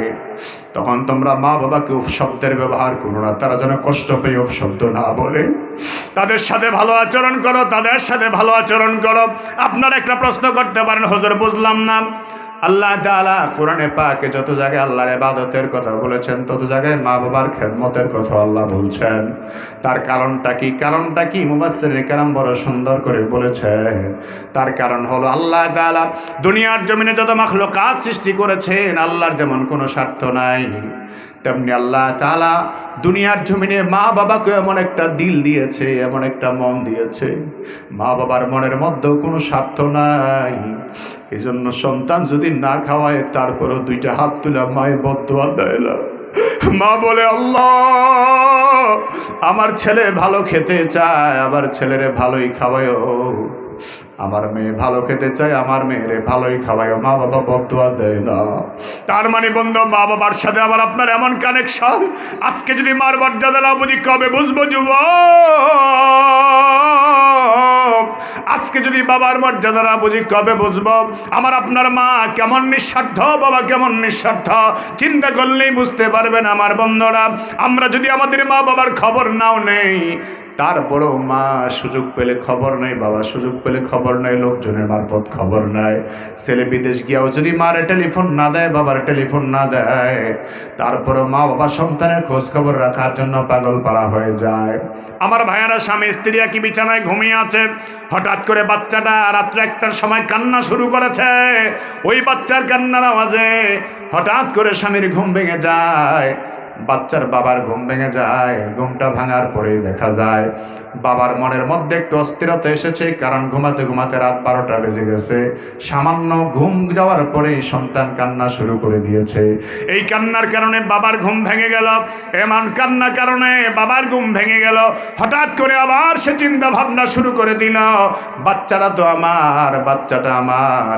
তখন তোমরা মা বাবাকে উপশব্দের ব্যবহার করো না, তারা যেন কষ্ট পেয়ে উপশব্দ না বলে। তাদের সাথে ভালো আচরণ করো, তাদের সাথে ভালো আচরণ করো। আপনারা একটা প্রশ্ন করতে পারেন, হুজুর বুঝলাম না, আল্লাহ তাআলা কোরআনে পাকে যত জায়গায় আল্লাহর ইবাদতের কথা বলেছেন তত জায়গায় মা বাবার খেদমতের কথা আল্লাহ বলছেন, তার কারণটা কি? কারণটা কি? মুফাসসিরিনে কেরাম বড় সুন্দর করে বলেছেন। তার কারণ হলো আল্লাহ তাআলা দুনিয়ার জমিনে যত মাখলুকাত সৃষ্টি করেছেন আল্লাহর যেমন কোনো স্বার্থ নাই, তেমনি আল্লাহ তাআলা দুনিয়ার জমিনে মা বাবাকে এমন একটা দিল দিয়েছে, এমন একটা মন দিয়েছে, মা বাবার মনের মধ্যেও কোনো স্বার্থ নাই। এই জন্য সন্তান যদি না খাওয়ায় তারপরও দুইটা হাত তুলে মায়ে বদদুয়া দেয় না। মা বলে, আল্লাহ আমার ছেলে ভালো খেতে চায়, আমার ছেলেরে ভালোই খাওয়ায়, আমার মেয়ে ভালো খেতে চায়, আমার মেয়েরে ভালোই খাওয়ায়, মা বাবা বদদুয়া দেয় না। তার মানে বন্ধু, মা বাবার সাথে আবার আপনার এমন কানেকশন, আজকে যদি মার মর্যাদা না বুঝি কবে বুঝবো যুবক? আজকে যদি বাবার মর্যাদা না বুঝি কবে বুঝবো আমার আপনার মা কেমন নিঃস্বার্থ, বাবা কেমন নিঃস্বার্থ? চিন্তা করলেই বুঝতে পারবেন আমার বন্ধুরা। আমরা যদি আমাদের মা বাবার খবর নাও নেই, তারপরেও মা সুযোগ পেলে খবর নেই, বাবা সুযোগ পেলে খবর নেই, লোকজনের মারফত খবর নাই। ছেলে বিদেশ গিয়াও যদি মারে টেলিফোন না দেয়, বাবার টেলিফোন না দেয়, তারপরেও মা বাবা সন্তানের খোঁজ খবর রাখার জন্য পাগল পাড়া হয়ে যায়। আমার ভাইয়ারা, স্বামী স্ত্রী কি বিছানায় ঘুমিয়ে আছে, হঠাৎ করে বাচ্চাটা রাত্রে 1টার সময় কান্না শুরু করেছে। ওই বাচ্চার কান্নার আওয়াজে হঠাৎ করে স্বামীর ঘুম ভেঙে যায়, বাচ্চার বাবার ঘুম ভেঙে যায়। ঘুমটা ভাঙার পরেই দেখা যায় বাবার মনের মধ্যে একটু অস্থিরতা এসেছে, কারণ ঘুমাতে ঘুমাতে রাত 12টা বেজে গেছে। সামান্য ঘুম যাওয়ার পরেই সন্তান কান্না শুরু করে দিয়েছে। এই কান্নার কারণে বাবার ঘুম ভেঙে গেল, এমন কান্নার কারণে বাবার ঘুম ভেঙে গেল। হঠাৎ করে আবার সে চিন্তা ভাবনা শুরু করে দিল, বাচ্চাটা তো আমার, বাচ্চাটা আমার,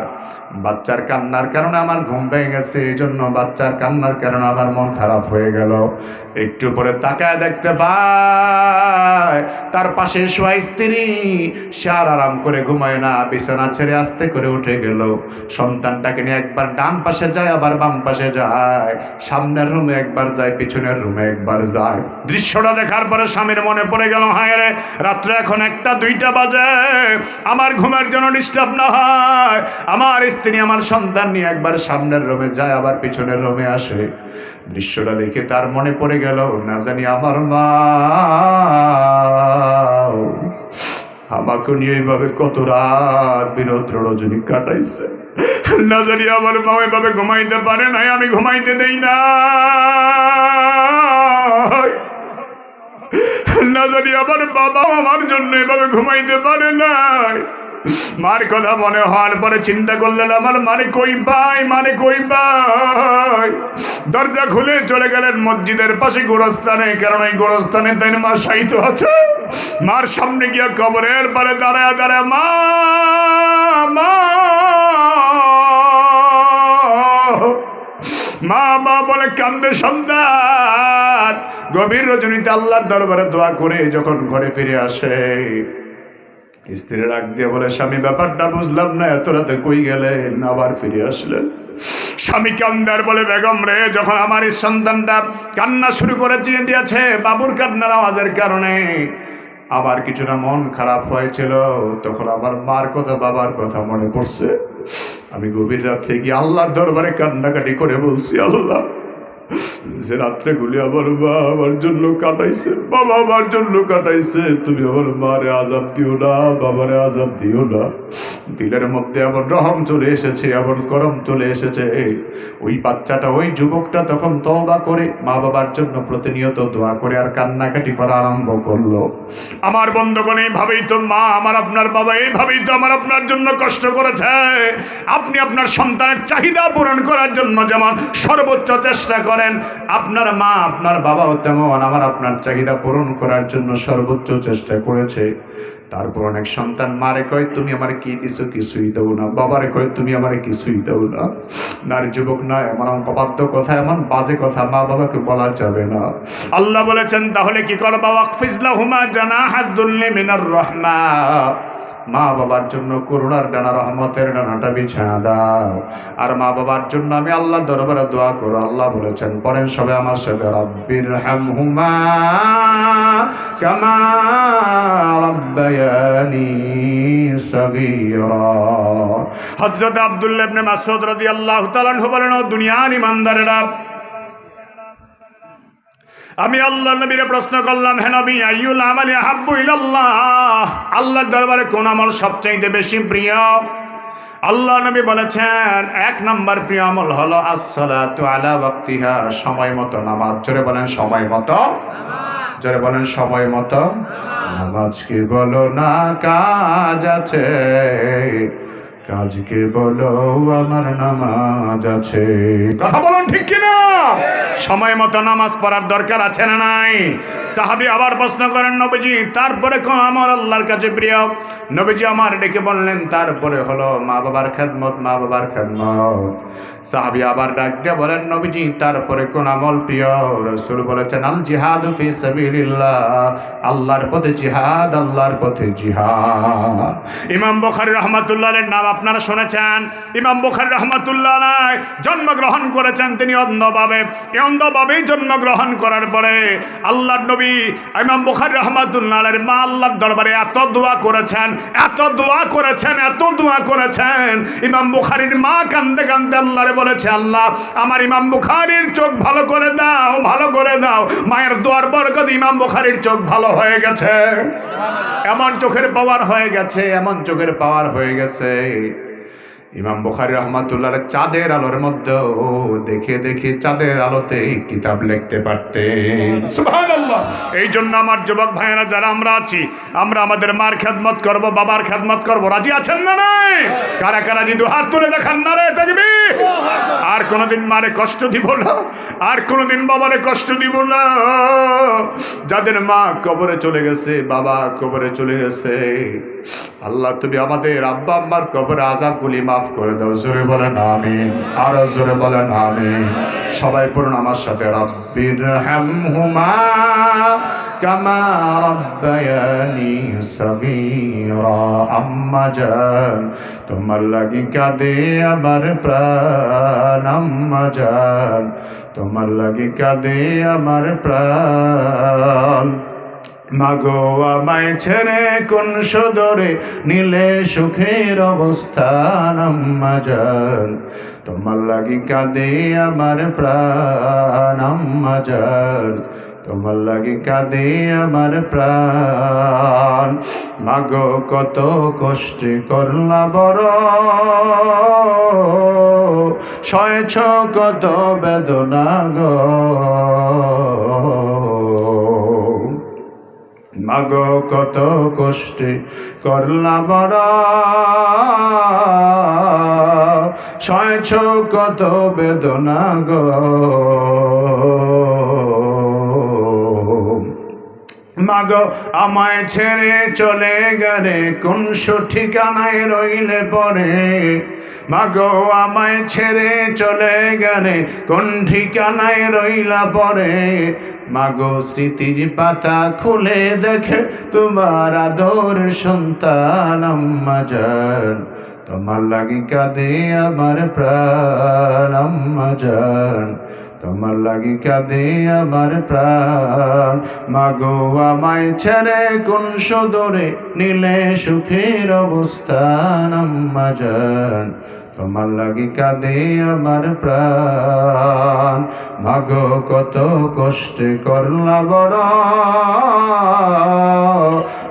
বাচ্চার কান্নার কারণে আমার ঘুম ভেঙে গেছে, এই জন্য বাচ্চার কান্নার কারণে আমার মন খারাপ হয়ে গেল। একটু পরে তাকায় দেখতে পায় তার পাশে শোয়া স্ত্রী, সে আর আরাম করে ঘুমায় না, বিছানা ছেড়ে আস্তে করে উঠে গেল। সন্তানটাকে নিয়ে একবার ডান পাশে যায়, আবার বাম পাশে যায়, সামনের রুমে একবার যায়, পিছনের রুমে একবার যায়। দৃশ্যটা দেখার পরে স্বামীর মনে পড়ে গেল, হায় রে, রাত্রে এখন 1টা 2টা বাজে, আমার ঘুমের জন্য ডিস্টার্ব না হয়। আমার স্ত্রী আমার সন্তান নিয়ে একবার সামনের রুমে যায়, আবার পিছনের রুমে আসে। দৃশ্যটা দেখে তার মনে পড়ে গেল, না জানি আমার মা আমাকে নিয়ে এইভাবে কত রাত বিরোধ রজনী কাটাইছে, না জানি আমার মা এভাবে ঘুমাইতে পারে নাই, আমি ঘুমাইতে দেই না, না জানি আমার বাবা আমার জন্য এভাবে ঘুমাইতে পারে নাই। মার কথা মনে হওয়ার পরে চিন্তা করলেন, আমার মানে কই পাই, মানে কই পাই। দরজা খুলে চলে গেলেন মসজিদের পাশে গোরস্থানে, কারণ এই গোরস্থানে তাই মা শায়িত আছে। মার সামনে গিয়া কবরের পারে দাঁড়ায় দাঁড়ায় মা মা মা মা বলে কান্দে সন্তান। গভীর রজনীতে আল্লাহর দরবারে দোয়া করে যখন ঘরে ফিরে আসে, স্ত্রী রাগ দিয়ে বলে, স্বামী ব্যাপারটা বুঝলাম না, এত রাতে কই গেলেন, আবার ফিরে আসলেন? স্বামী কান্দার বলে, বেগম রে, যখন আমার এই সন্তানটা কান্না শুরু করে দিয়েছে বাবুর কান্নার আওয়াজের কারণে আবার কিছুটা মন খারাপ হয়েছিল, তখন আমার মার কথা বাবার কথা মনে পড়ছে। আমি গভীর রাত্রে গিয়ে আল্লাহর দরবারে কান্নাকাটি করে বলছি, আল্লাহ, যে রাত্রেগুলি আমার মা আমার জন্য কাটাইছে, বাবা আমার জন্য কাটাইছে, তুমি আমার মারে আজাব দিও না, বাবারে আজাব দিও না। দিলের মধ্যে এমন রহম চলে এসেছে, এমন করম চলে এসেছে। ওই বাচ্চাটা, ওই যুবকটা তখন তওবা করে মা বাবার জন্য প্রতিনিয়ত দোয়া করে আর কান্নাকাটি করা আরম্ভ করলো। আমার বন্ধুগণ, এইভাবেই তো মা আমার আপনার বাবা, এইভাবেই তো আমার আপনার জন্য কষ্ট করেছে। আপনি আপনার সন্তানের চাহিদা পূরণ করার জন্য যেমন সর্বোচ্চ চেষ্টা করেন, আপনার মা আপনার বাবাও তেমন আমার আপনার চাহিদা পূরণ করার জন্য সর্বোচ্চ চেষ্টা করেছে। তারপর অনেক সন্তান মারে কয়, তুমি আমার কি দিছো, কিছুই দাও না। বাবারে কয়, তুমি আমার কিছুই দাও না। নারী যুবক নয়, এমন অবাধ্য কথা, এমন বাজে কথা মা বাবাকে বলা যাবে না। আল্লাহ বলেছেন, তাহলে কি করবা? ওয়াকফিজ লাহুমা জানাহাদ যুল্লি মিনার রাহমা, মা বাবার জন্য করুণার ডানা রহমতের ডানাটা বিছানা দাও। আর মা বাবার জন্য আমি আল্লাহর দরবারে দোয়া করো। আল্লাহ বলেছেন, পড়েন সবাই আমার সাথে, রব্বির হামহুমা কামা রাব্বায়ানি সাগীরা। হযরত আব্দুল্লাহ ইবনে মাসউদ রাদিয়াল্লাহু তাআলা আনহু বলেন, ও দুনিয়ার ইমানদারেরা, আমি আল্লাহ নবীরে প্রশ্ন করলাম, হে নবী, আইয়ুল আমালি আহাব্বু ইলাল্লাহ, আল্লাহর দরবারে কোন আমল সবচেয়ে বেশি প্রিয়? আল্লাহ নবী বলেছেন, এক নাম্বার প্রিয় আমল হলো as-সালাতু আলা ওয়াক্তিহা, সময় মতো নামাজ। জোরে বলেন সময় মতো, জোরে বলেন সময় মতো নামাজ। কি বলো না কাজ আছে, কাজকে বলো আমার নামাজ আছে। কথা বলুন ঠিক কিনা? সময় মতো নামাজ পড়ার দরকার আছে না নাই? সাহাবী আবার প্রশ্ন করেন, নবীজি তারপরে কোন আমল আল্লাহর কাছে প্রিয়? নবীজি আমার ডেকে বললেন, তারপরে হলো মা বাবার খেদমত, মা বাবার খেদমত। সাহাবী আবার ডাক দিয়ে বলেন, নবীজি তারপরে কোন আমল প্রিয়? রাসূল বলেছেন, আল জিহাদু ফি সাবিলিল্লাহ, আল্লাহর পথে জিহাদ, আল্লাহর পথে জিহাদ। ইমাম বুখারী রাহমাতুল্লাহর নাম আপনারা শুনেছেন। ইমাম বুখারী রাহমাতুল্লাহ আলাইহি জন্মগ্রহণ করেছেন তিনি অন্ধভাবে। এই অন্ধভাবেই জন্মগ্রহণ করার পরে আল্লাহর নবী ইমাম বুখারী রাহমাতুল্লাহ আলাইহির মা আল্লাহর দরবারে এত দোয়া করেছেন, এত দোয়া করেছেন, এত দোয়া করেছেন। ইমাম বুখারীর মা কাঁদতে কাঁদতে আল্লাহরে বলেছে, আল্লাহ আমার ইমাম বুখারীর চোখ ভালো করে দাও, ভালো করে দাও। মায়ের দোয়ার বরকতে ইমাম বুখারীর চোখ ভালো হয়ে গেছে। এমন চোখের পাওয়ার হয়ে গেছে, এমন চোখের পাওয়ার হয়ে গেছে। ইমাম বুখারী রাহমাতুল্লাহ চাঁদের আলোর মধ্যে দেখে দেখে চাঁদের আলোতে কিতাব লিখতে পারতেন। সুবহানাল্লাহ। এই জন্য আমার যুবক ভাইয়েরা যারা আমরা আছি, আমরা আমাদের মার খেদমত করব, বাবার খেদমত করব। রাজি আছেন না নাই? কারা কারা যদি হাত তুলে দেখান নারে তাকবীর। আর কোনোদিন মারে কষ্ট দিব না, আর কোনোদিন বাবারে কষ্ট দিব না। যাদের মা কবরে চলে গেছে, বাবা কবরে চলে গেছে, আল্লাহ তুমি আমাদের আব্বা আম্মার কবরে আযাবগুলি মাফ করে দাও। জোরে বলেন আমিন, আর জোরে বলেন আমিন। সবাই পড়ুন আমার সাথে, রব্বির হামহুমা কামা রাব্বায়ানি সাগীরা। আম্মা জান তোমার লাগি কাঁদে আমার প্রাণ, আম্মা জান তোমার লাগি কাঁদে আমার প্রাণ। মাগো আমায় ছেড়ে কোন সদরে নিলে সুখের অবস্থান, আম্মা জান তোমার লাগি কাঁদে আমার প্রাণ, আম্মা জান তোমার লাগি কাঁদে আমার প্রাণ। মাগো কত কষ্ট করলা বড়, সয়েছ কত বেদনা গো। মাগো কত কষ্টে করলা বড়, সয়েছ কত বেদনা গো। মাগো আমায় ছেড়ে চলে গেলে কোন ঠিকানায় রইলে পরে, মাগো আমায় ছেড়ে চলে গেলে কোন ঠিকানায় রইলা পরে। মাগো স্মৃতির পাতা খুলে দেখে তোমার আদর সন্তান, আম্মা জান তোমার লাগি কাঁদে আমার প্রাণ, আম্মা জান তোমার লাগি কাঁদে আমার প্রাণ। মাগো আমায় ছেড়ে কোন সদরে নিলে সুখের অবস্থান, আম্মা জান তোমার লাগি কাঁদে আমার প্রাণ। মাগো কত কষ্ট করলা বড়,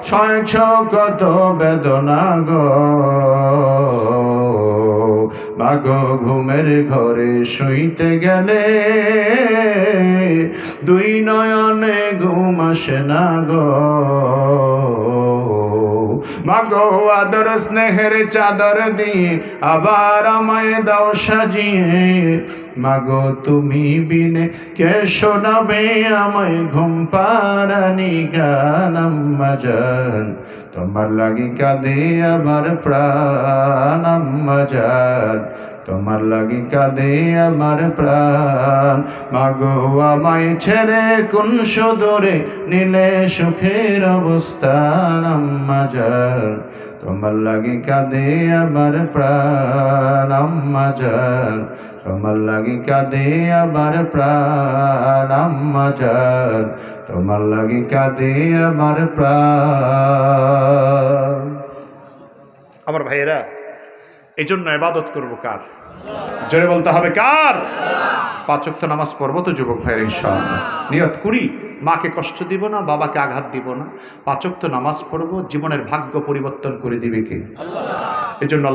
সয়েছ কত বেদনা গো। মাগো ঘুমের ঘরে শুইতে গেলে দুই নয়নে ঘুম আসে না গো। মাগো আদর স্নেহের চাদর দিয়ে আবার আমায় দাও সাজিয়ে। মাগো তুমি বিনে কে শোনাবে আমায় ঘুম পাড়ানি গান, আম্মা জান তোমার লাগি কাঁদে আমার প্রাণ, আম্মা জান তোমার লাগি কাঁদে আমার প্রাণ। মাগো আমায় ছেড়ে কোন সদরে নিলে সুখের অবস্থান, আম্মা জান তোমার লাগি কাঁদে আমার প্রাণ আম্মা জান, তোমার লাগি কাঁদে আমার প্রাণ আম্মা জান, তোমার লাগি কাঁদে আমার প্রাণ। আমার ভাইয়েরা, এই জন্য ইবাদত করবো কার? জোরে বলতে হবে কার? 5 ওয়াক্ত নামাজ পড়বো তো যুবক ভাইয়ের ইনশাআল্লাহ। নিয়ত করি, মাকে কষ্ট দিব না, বাবাকে আঘাত দিব না, 5 ওয়াক্ত নামাজ পড়বো। জীবনের ভাগ্য পরিবর্তন করে দিবে কে? এই জন্য